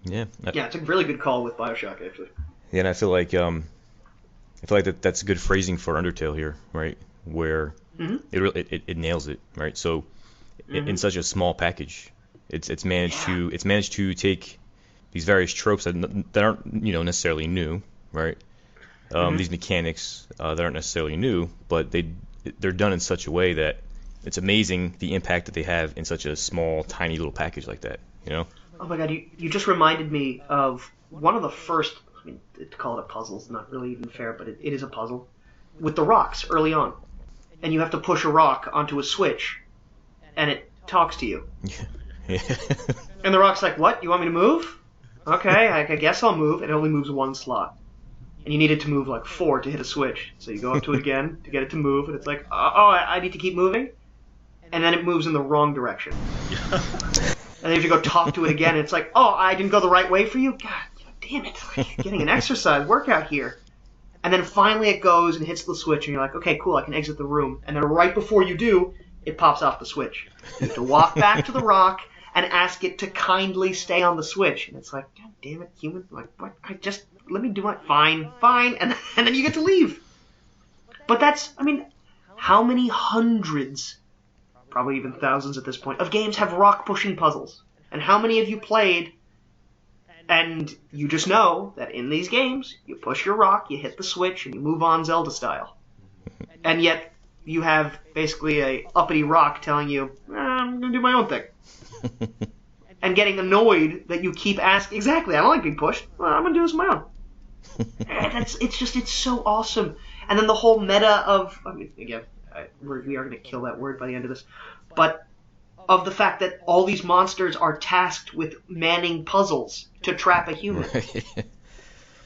Yeah. Yeah, it's a really good call with BioShock, actually. Yeah, and I feel like that's good phrasing for Undertale here, right? Where it nails it, right? So in such a small package, it's managed to take these various tropes that aren't necessarily new, right? These mechanics that aren't necessarily new, but they're done in such a way that it's amazing the impact that they have in such a small, tiny little package like that. Oh my god, you just reminded me of one of the first, to call it a puzzle is not really even fair, but it is a puzzle, with the rocks early on. And you have to push a rock onto a switch, and it talks to you. Yeah. And the rock's like, what? You want me to move? Okay, I guess I'll move. It only moves one slot. And you need it to move like 4 to hit a switch. So you go up to it again to get it to move, and it's like, I need to keep moving? And then it moves in the wrong direction. And then you have to go talk to it again, and it's like, I didn't go the right way for you? God damn it. Like, getting an exercise workout here. And then finally it goes and hits the switch, and you're like, okay, cool, I can exit the room. And then right before you do, it pops off the switch. You have to walk back to the rock and ask it to kindly stay on the switch. And it's like, God damn it, human. Like, what? Let me do it. Fine. And then you get to leave. But that's, I mean, how many hundreds, probably even thousands at this point, of games have rock-pushing puzzles? And how many have you played, and you just know that in these games, you push your rock, you hit the switch, and you move on Zelda style. And yet, you have basically a uppity rock telling you, I'm going to do my own thing. And getting annoyed that you keep asking, exactly, I don't like being pushed, well, I'm going to do this on my own. And it's so awesome. And then the whole meta of, I mean, again, we are going to kill that word by the end of this, but of the fact that all these monsters are tasked with manning puzzles to trap a human.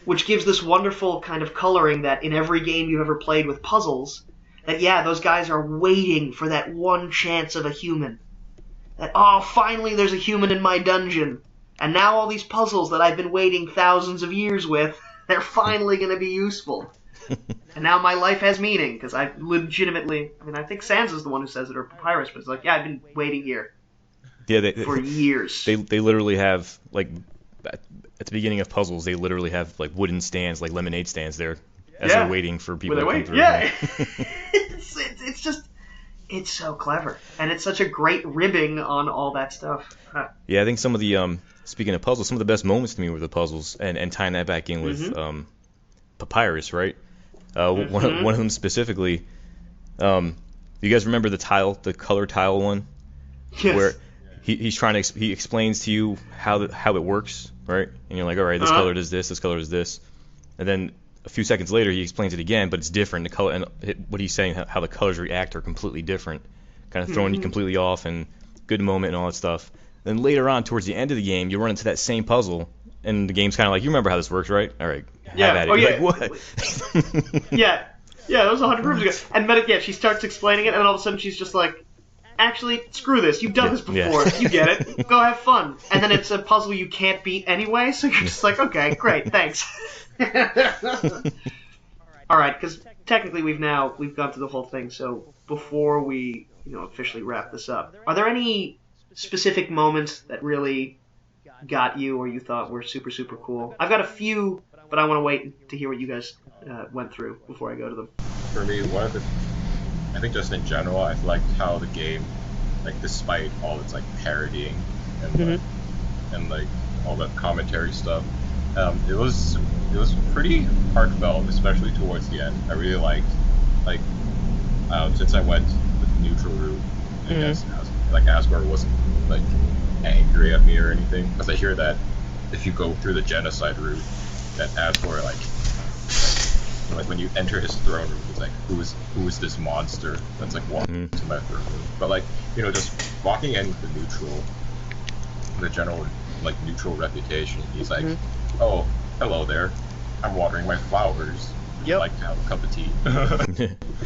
Which gives this wonderful kind of coloring that in every game you've ever played with puzzles, that yeah, those guys are waiting for that one chance of a human. That, oh, finally there's a human in my dungeon. And now all these puzzles that I've been waiting thousands of years with, they're finally going to be useful. And now my life has meaning, because I legitimately, I mean, I think Sans is the one who says it, or Papyrus, but it's like, yeah, I've been waiting here for years. They literally have, like, at the beginning of puzzles, they literally have, like, wooden stands, like lemonade stands there, as they're waiting for people to come through. Yeah. It's just, it's so clever. And it's such a great ribbing on all that stuff. Yeah, I think some of the, speaking of puzzles, some of the best moments to me were the puzzles, and tying that back in with Papyrus, right? One of them specifically, you guys remember the color tile one? Yes. Where he explains to you how it works, right? And you're like, all right, this color does this color does this, and then a few seconds later he explains it again, but it's different. The color and what he's saying, how the colors react are completely different, kind of throwing you completely off, and good moment and all that stuff. Then later on, towards the end of the game, you run into that same puzzle, and the game's kind of like, you remember how this works, right? All right, have at it. You're like, what? Yeah, that was 100 rooms ago. And she starts explaining it, and all of a sudden she's just like, actually, screw this. You've done this before. Yeah. You get it. Go have fun. And then it's a puzzle you can't beat anyway, so you're just like, okay, great, thanks. All right, because technically we've gone through the whole thing. So before we officially wrap this up, are there any specific moments that really got you or you thought were super, super cool? I've got a few, but I want to wait to hear what you guys went through before I go to them. For me, I think just in general, I liked how the game, like, despite all its like parodying and like all that commentary stuff, it was pretty heartfelt, especially towards the end. I really liked, like, since I went with the neutral route, I guess, like, Asgore wasn't like angry at me or anything, because I hear that if you go through the genocide route, that Asgore like when you enter his throne room, it's like, who is this monster that's like walking to my throne room? But like, just walking in with the general like neutral reputation, he's like, oh, hello there, I'm watering my flowers. Would you like to have a cup of tea?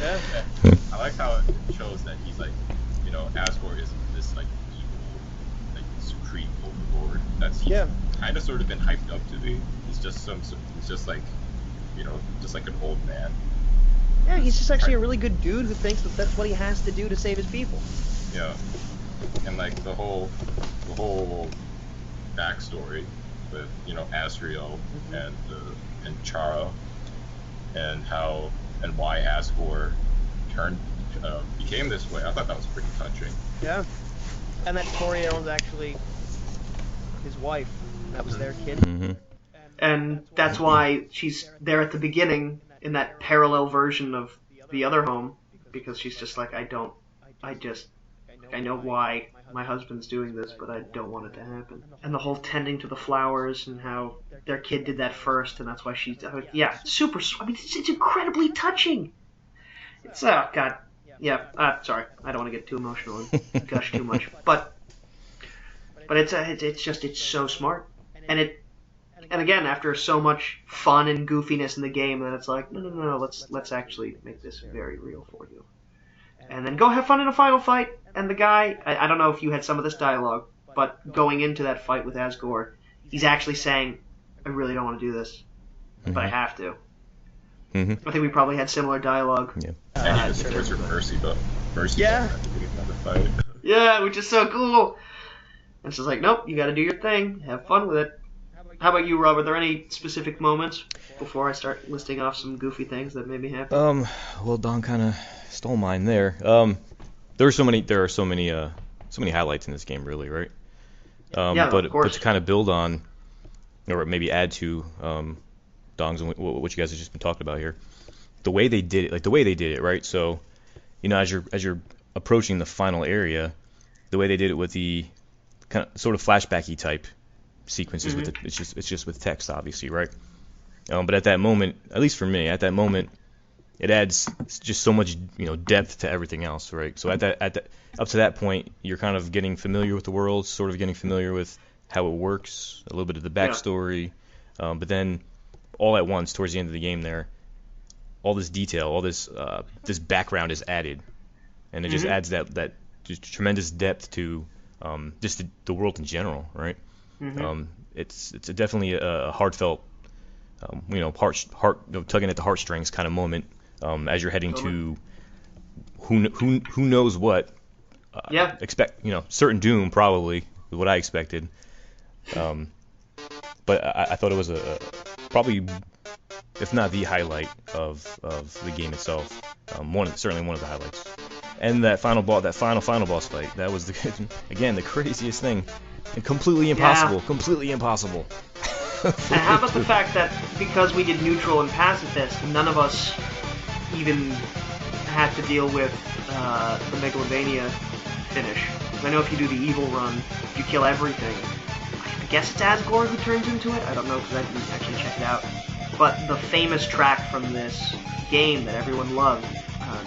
Yeah. I like how it shows that he's like, Asgore isn't this like evil, like supreme overlord that's kind of sort of been hyped up to be. He's just like, just like an old man. Yeah, he's just actually a really good dude who thinks that that's what he has to do to save his people. Yeah, and like the whole backstory with Asriel and Chara, and why Asgore became this way. I thought that was pretty touching. Yeah, and that Toriel's actually his wife. That was their kid. And that's why she's there at the beginning in that parallel version of the other home, because she's just like, I know why my husband's doing this, but I don't want it to happen. And the whole tending to the flowers and how their kid did that first, and that's why she's, super, I mean, it's incredibly touching. It's, God, sorry, I don't want to get too emotional and gush too much, but it's so smart. And again, after so much fun and goofiness in the game, then it's like, no, let's actually make this very real for you. And then go have fun in a final fight. And the guy, I don't know if you had some of this dialogue, but going into that fight with Asgore, he's actually saying, I really don't want to do this, but I have to. I think we probably had similar dialogue. Yeah. And he just was your mercy at the beginning of the fight. Yeah, which is so cool. And it's just like, nope, you got to do your thing, have fun with it. How about you, Rob? Are there any specific moments before I start listing off some goofy things that made me happy? Well, Don kind of stole mine there. There are so many highlights in this game, really, right? Of course. But to kind of build on, or maybe add to Dongs and what you guys have just been talking about here, the way they did it, right? So, as you're approaching the final area, the way they did it with the kind of sort of flashbacky type sequences with it's just with text, obviously, right? But at that moment, at least for me, it adds just so much depth to everything else, right? So up to that point, you're kind of getting familiar with the world, sort of getting familiar with how it works, a little bit of the backstory, but then all at once, towards the end of the game, all this detail, all this background is added, and it just adds that just tremendous depth to just the world in general, right? It's definitely a heartfelt, tugging at the heartstrings kind of moment as you're heading to who knows what. Expect certain doom, probably is what I expected. But I thought it was a probably, if not the highlight of the game itself. Certainly one of the highlights. And that final boss fight, that was the craziest thing. And completely impossible. Yeah. Completely impossible. And how about the fact that because we did neutral and pacifist, none of us even had to deal with the Megalovania finish. I know if you do the evil run, you kill everything. I guess it's Asgore who turns into it? I don't know because I didn't actually check it out. But the famous track from this game that everyone loved,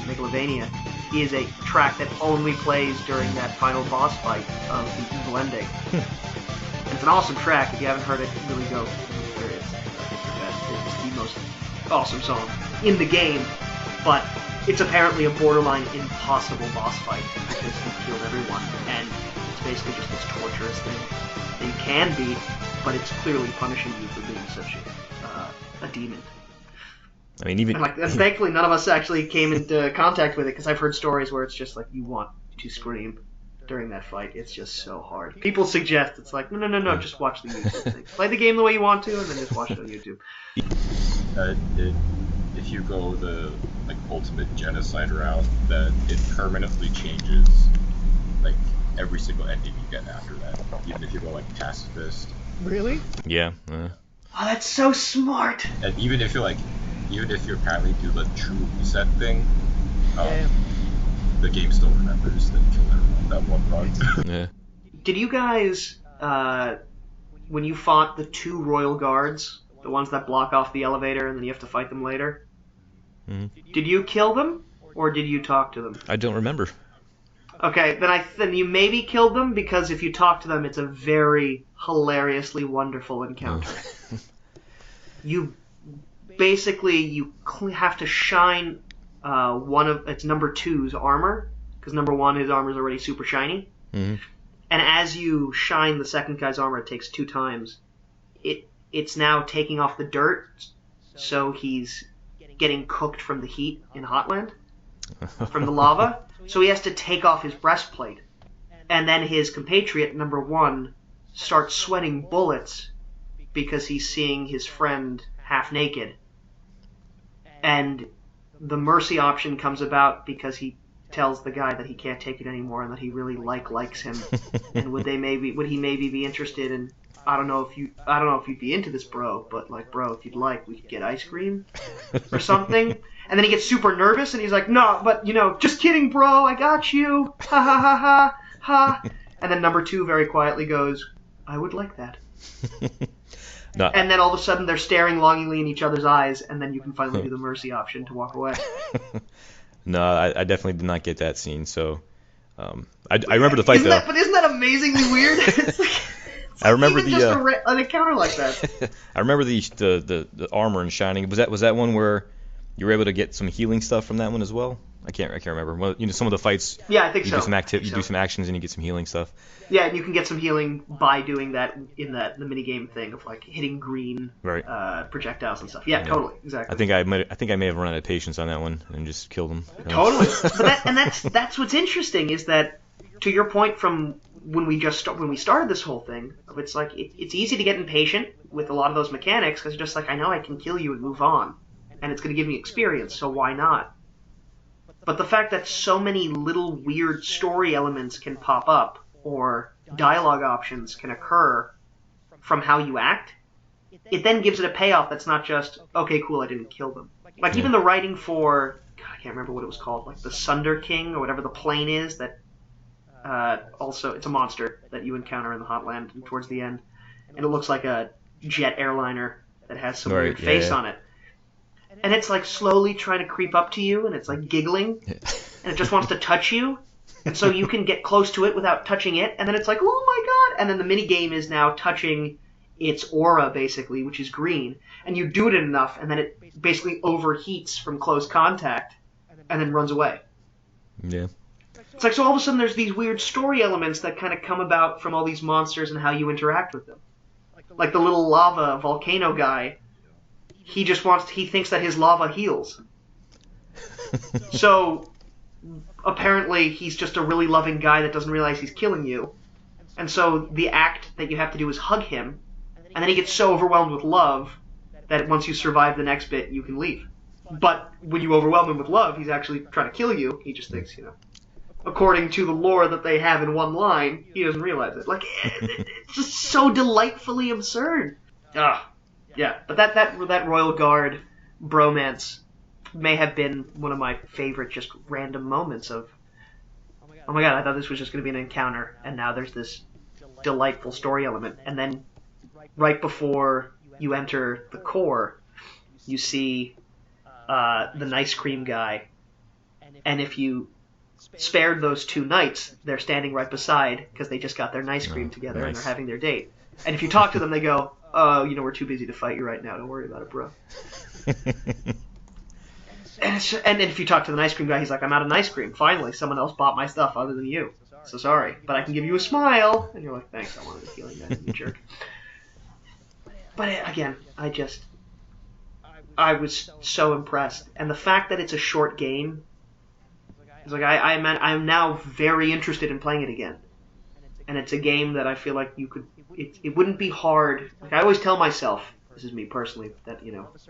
Megalovania, is a track that only plays during that final boss fight of the evil ending. And it's an awesome track. If you haven't heard it, really go hear it. It's the best. It's the most awesome song in the game, but it's apparently a borderline impossible boss fight because he killed everyone, and it's basically just this torturous thing that you can beat, but it's clearly punishing you for being such a demon. I mean, even and thankfully none of us actually came into contact with it, because I've heard stories where it's just like you want to scream during that fight. It's just so hard. People suggest it's like no, just watch the YouTube thing. Play the game the way you want to, and then just watch it on YouTube. If you go the ultimate genocide route, that it permanently changes every single ending you get after that. Even if you go pacifist. Really? Yeah. Oh, that's so smart. And even if you apparently do the true reset thing, the game still remembers that you killed everyone that one run. Yeah. Did you guys, when you fought the two royal guards, the ones that block off the elevator and then you have to fight them later, did you kill them or did you talk to them? I don't remember. Okay, then you maybe killed them, because if you talk to them, it's a very hilariously wonderful encounter. You have to shine it's number 2's armor, because number 1, his armor is already super shiny. And as you shine the second guy's armor, it takes 2 times. It's now taking off the dirt, so he's getting cooked from the heat in Hotland, from the lava. So he has to take off his breastplate. And then his compatriot, number 1, starts sweating bullets because he's seeing his friend half naked. And the mercy option comes about because he tells the guy that he can't take it anymore and that he really likes him. And would he maybe be interested in, I don't know if you'd be into this, bro, but bro, if you'd like, we could get ice cream or something. And then he gets super nervous and he's like, no, but just kidding, bro, I got you. Ha ha ha ha ha. And then number 2 very quietly goes, I would like that. No. And then all of a sudden they're staring longingly in each other's eyes, and then you can finally do the mercy option to walk away. No, I definitely did not get that scene. So I remember the fight though. But isn't that amazingly weird? I remember an encounter like that. I remember the armor and shining. Was that one where you were able to get some healing stuff from that one as well? I can't remember. Well, some of the fights. Yeah, I think you so. You do some actions and you get some healing stuff. Yeah, and you can get some healing by doing that in the minigame thing of hitting green projectiles and stuff. Yeah, totally, exactly. I think I may have run out of patience on that one and just killed him. Totally, but that's what's interesting is that to your point from when we started this whole thing, it's like it's easy to get impatient with a lot of those mechanics because you're just like, I know I can kill you and move on, and it's going to give me experience, so why not? But the fact that so many little weird story elements can pop up or dialogue options can occur from how you act, it then gives it a payoff that's not just, okay, cool, I didn't kill them. Like even the writing for, God, I can't remember what it was called, like the Sunder King or whatever the plane is that also, it's a monster that you encounter in the Hotland towards the end, and it looks like a jet airliner that has some weird face on it. And it's like slowly trying to creep up to you, and it's like giggling, and it just wants to touch you, and so you can get close to it without touching it, and then it's like, oh my god! And then the mini game is now touching its aura, basically, which is green, and you do it enough, and then it basically overheats from close contact, and then runs away. Yeah. It's like, so all of a sudden there's these weird story elements that kind of come about from all these monsters and how you interact with them. Like the little lava volcano guy, he thinks that his lava heals. So, apparently he's just a really loving guy that doesn't realize he's killing you. And so the act that you have to do is hug him, and then he gets so overwhelmed with love that once you survive the next bit, you can leave. But when you overwhelm him with love, he's actually trying to kill you. He just thinks, according to the lore that they have in one line, he doesn't realize it. Like, it's just so delightfully absurd. Yeah. But that Royal Guard bromance may have been one of my favorite just random moments of, oh my god, I thought this was just going to be an encounter, and now there's this delightful story element. And then right before you enter the core, you see the nice cream guy, and if you spared those two knights, they're standing right beside because they just got their nice cream together and they're having their date. And if you talk to them, they go, "Oh, we're too busy to fight you right now. Don't worry about it, bro." And if you talk to the nice cream guy, he's like, "I'm out of ice cream. Finally, someone else bought my stuff other than you. So sorry, but I can give you a smile." And you're like, "Thanks, I wanted the feeling that, you jerk." But again, I was so impressed, and the fact that it's a short game. It's like I'm now very interested in playing it again, and it's a game that I feel like you could. It wouldn't be hard. Like I always tell myself, this is me personally, that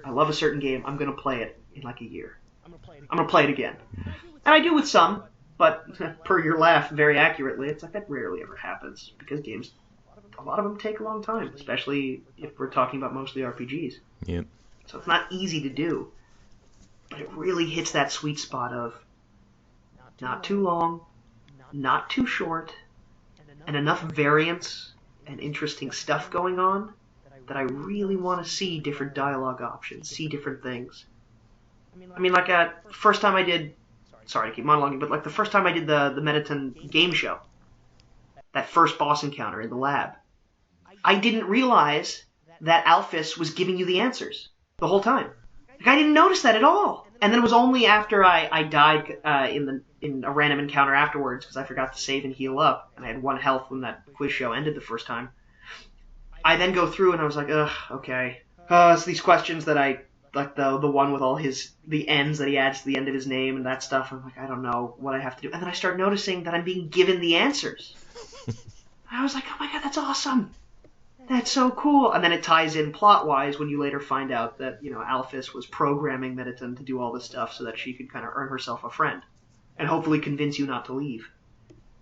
I love a certain game. I'm gonna play it in like a year. I'm gonna play it again, and I do with some. But per your laugh, very accurately, it's like that rarely ever happens because games, a lot of them take a long time, especially if we're talking about mostly RPGs. Yep. So it's not easy to do, but it really hits that sweet spot of. Not too long, not too short, and enough variance and interesting stuff going on that I really want to see different dialogue options, see different things. I mean, like, first time I did, sorry to keep monologuing, but like the first time I did the Mediton game show, that first boss encounter in the lab, I didn't realize that Alphys was giving you the answers the whole time. Like, I didn't notice that at all. And then it was only after I died in a random encounter afterwards, because I forgot to save and heal up, and I had 1 health when that quiz show ended the first time. I then go through and I was like, ugh, okay. It's these questions that I, like the one with all the ends that he adds to the end of his name and that stuff. I'm like, I don't know what I have to do. And then I start noticing that I'm being given the answers. I was like, oh my god, that's awesome. That's so cool. And then it ties in plot-wise when you later find out that, Alphys was programming Mediton to do all this stuff so that she could kind of earn herself a friend and hopefully convince you not to leave.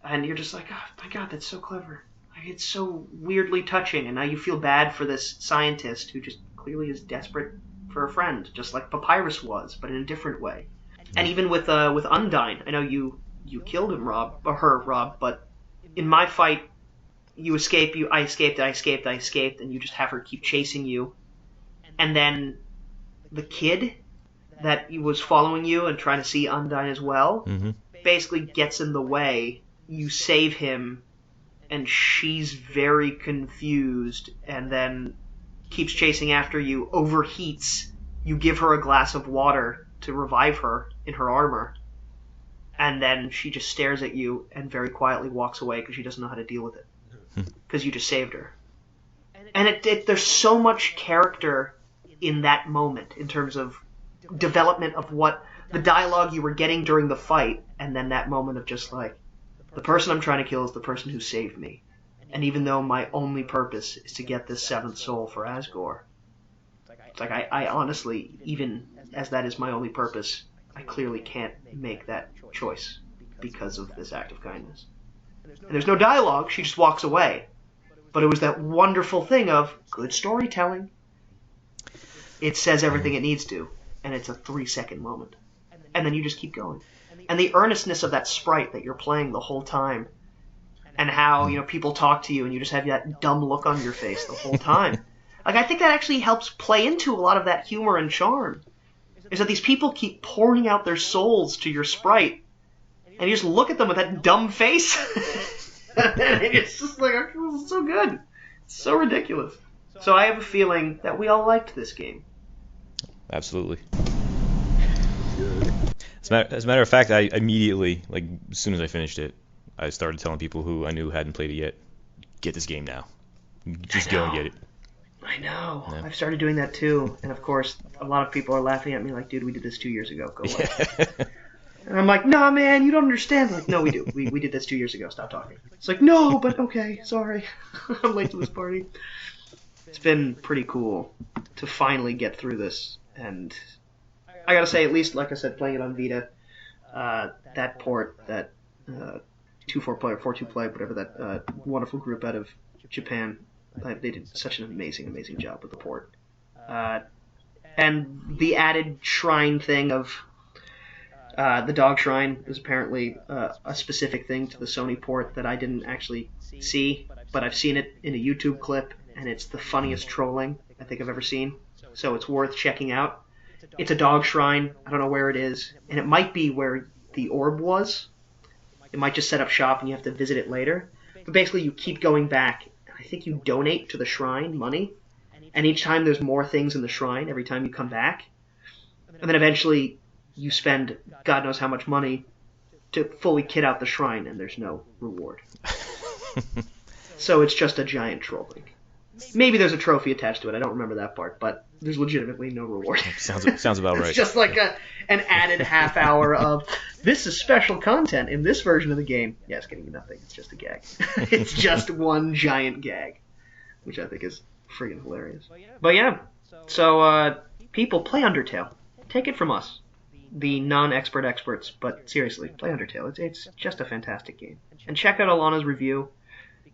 And you're just like, oh my god, that's so clever. It's so weirdly touching, and now you feel bad for this scientist who just clearly is desperate for a friend, just like Papyrus was, but in a different way. And even with Undyne, I know you killed him, Rob, but in my fight, you escape, I escaped, and you just have her keep chasing you. And then the kid that was following you and trying to see Undyne as well, basically gets in the way. You save him, and she's very confused, and then keeps chasing after you, overheats. You give her a glass of water to revive her in her armor, and then she just stares at you and very quietly walks away because she doesn't know how to deal with it. Because you just saved her. And there's so much character in that moment in terms of development of what the dialogue you were getting during the fight, and then that moment of just like, The person I'm trying to kill is the person who saved me. And even though my only purpose is to get this seventh soul for Asgore, it's like I honestly, even as that is my only purpose, I clearly can't make that choice because of this act of kindness. And there's no dialogue, she just walks away. But it was that wonderful thing of good storytelling. It says everything it needs to, and it's a 3-second moment. And then you just keep going. And the earnestness of that sprite that you're playing the whole time, and how, people talk to you and you just have that dumb look on your face the whole time. Like, I think that actually helps play into a lot of that humor and charm. Is that these people keep pouring out their souls to your sprite, and you just look at them with that dumb face. And it's just like, it's so good. It's so ridiculous. So I have a feeling that we all liked this game. Absolutely. As a matter of fact, I immediately, like, as soon as I finished it, I started telling people who I knew hadn't played it yet, get this game now. Just go and get it. I know. Yeah. I've started doing that too. And of course, a lot of people are laughing at me like, dude, we did this 2 years ago. Go away. And I'm like, nah, man, you don't understand. Like, no, we do. We did this 2 years ago. Stop talking. It's like, no, but okay, sorry. I'm late to this party. It's been pretty cool to finally get through this. And I gotta say, at least, like I said, playing it on Vita, that port, that 2-4-play or 4-2-play, whatever, that wonderful group out of Japan, they did such an amazing job with the port. And the added shrine thing of the dog shrine is apparently a specific thing to the Sony port that I didn't actually see, but I've seen it in a YouTube clip, and it's the funniest trolling I think I've ever seen. So it's worth checking out. It's a dog shrine. I don't know where it is, and it might be where the orb was. It might just set up shop and you have to visit it later. But basically you keep going back, and I think you donate to the shrine money, and each time there's more things in the shrine every time you come back. And then eventually you spend God knows how much money to fully kit out the shrine, and there's no reward. So it's just a giant trolling. Maybe there's a trophy attached to it. I don't remember that part, but there's legitimately no reward. Sounds about right. It's just like an added half hour of, this is special content in this version of the game. Yeah, it's getting you nothing. It's just a gag. It's just one giant gag, which I think is friggin' hilarious. But yeah, so people, play Undertale. Take it from us, the non-expert experts, but seriously, play Undertale. It's just a fantastic game. And check out Alana's review,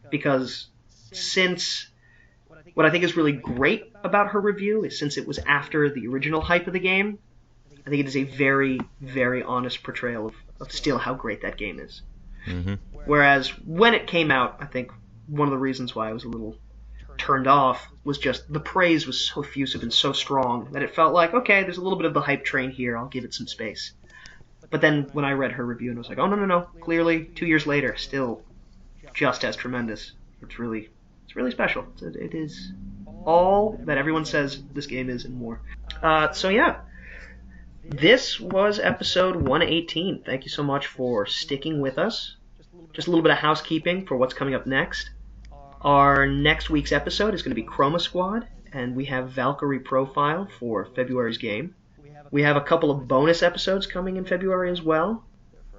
because since... What I think is really great about her review is, since it was after the original hype of the game, I think it is a very, very honest portrayal of still how great that game is. Mm-hmm. Whereas when it came out, I think one of the reasons why I was a little turned off was just the praise was so effusive and so strong that it felt like, okay, there's a little bit of the hype train here, I'll give it some space. But then when I read her review, and I was like, oh, no, clearly 2 years later, still just as tremendous. It's really special. It is all that everyone says this game is and more. So yeah, this was episode 118. Thank you so much for sticking with us. Just a little bit of housekeeping for what's coming up next. Our next week's episode is going to be Chroma Squad, and we have Valkyrie Profile for February's game. We have a couple of bonus episodes coming in February as well.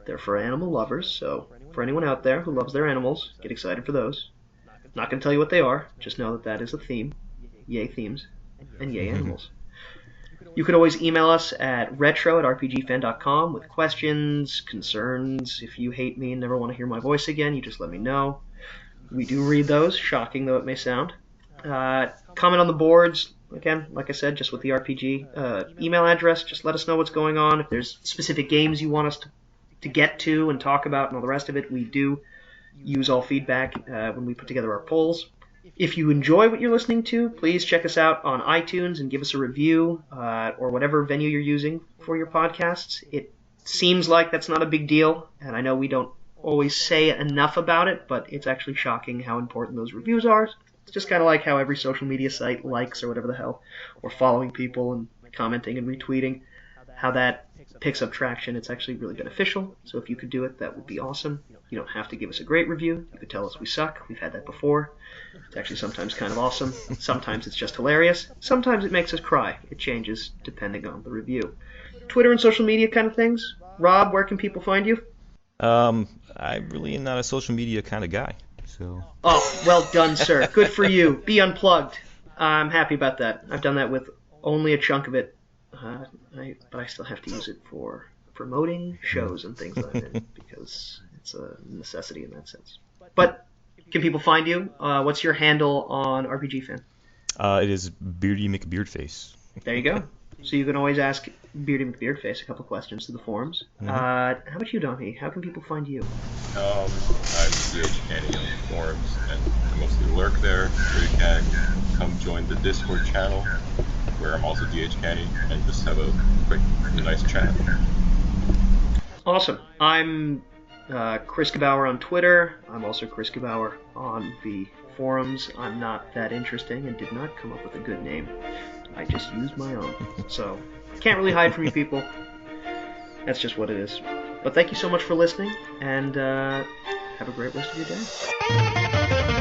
They're for animal lovers, so for anyone out there who loves their animals, get excited for those. Not going to tell you what they are, just know that is a theme. Yay themes, and yay animals. You can always email us at retro@rpgfan.com with questions, concerns. If you hate me and never want to hear my voice again, you just let me know. We do read those, shocking though it may sound. Comment on the boards, again, like I said, just with the RPG email address. Just let us know what's going on. If there's specific games you want us to get to and talk about and all the rest of it, we do use all feedback when we put together our polls. If you enjoy what you're listening to, please check us out on iTunes and give us a review or whatever venue you're using for your podcasts. It seems like that's not a big deal, and I know we don't always say enough about it, but it's actually shocking how important those reviews are. It's just kind of like how every social media site likes or whatever the hell, or following people and commenting and retweeting, how that picks up traction. It's actually really beneficial, so if you could do it, that would be awesome. You don't have to give us a great review. You could tell us we suck. We've had that before. It's actually sometimes kind of awesome. Sometimes it's just hilarious. Sometimes it makes us cry. It changes depending on the review. Twitter and social media kind of things. Rob, where can people find you? I really am not a social media kind of guy. So. Oh, well done, sir. Good for you. Be unplugged. I'm happy about that. I've done that with only a chunk of it, but I still have to use it for promoting shows and things that I'm in because it's a necessity in that sense. But can people find you? What's your handle on RPG Fan? It is Beardy McBeardface. There you go. So you can always ask Beardy McBeardface a couple questions to the forums. How about you, Donnie? How can people find you? I'm DH Canny on the forums, and I mostly lurk there, so you can come join the Discord channel, where I'm also DH Canny, and just have a quick, nice chat. Awesome. I'm Chris Gebauer on Twitter. I'm also Chris Gebauer on the forums. I'm not that interesting and did not come up with a good name. I just used my own. So, can't really hide from you people. That's just what it is. But thank you so much for listening, and have a great rest of your day.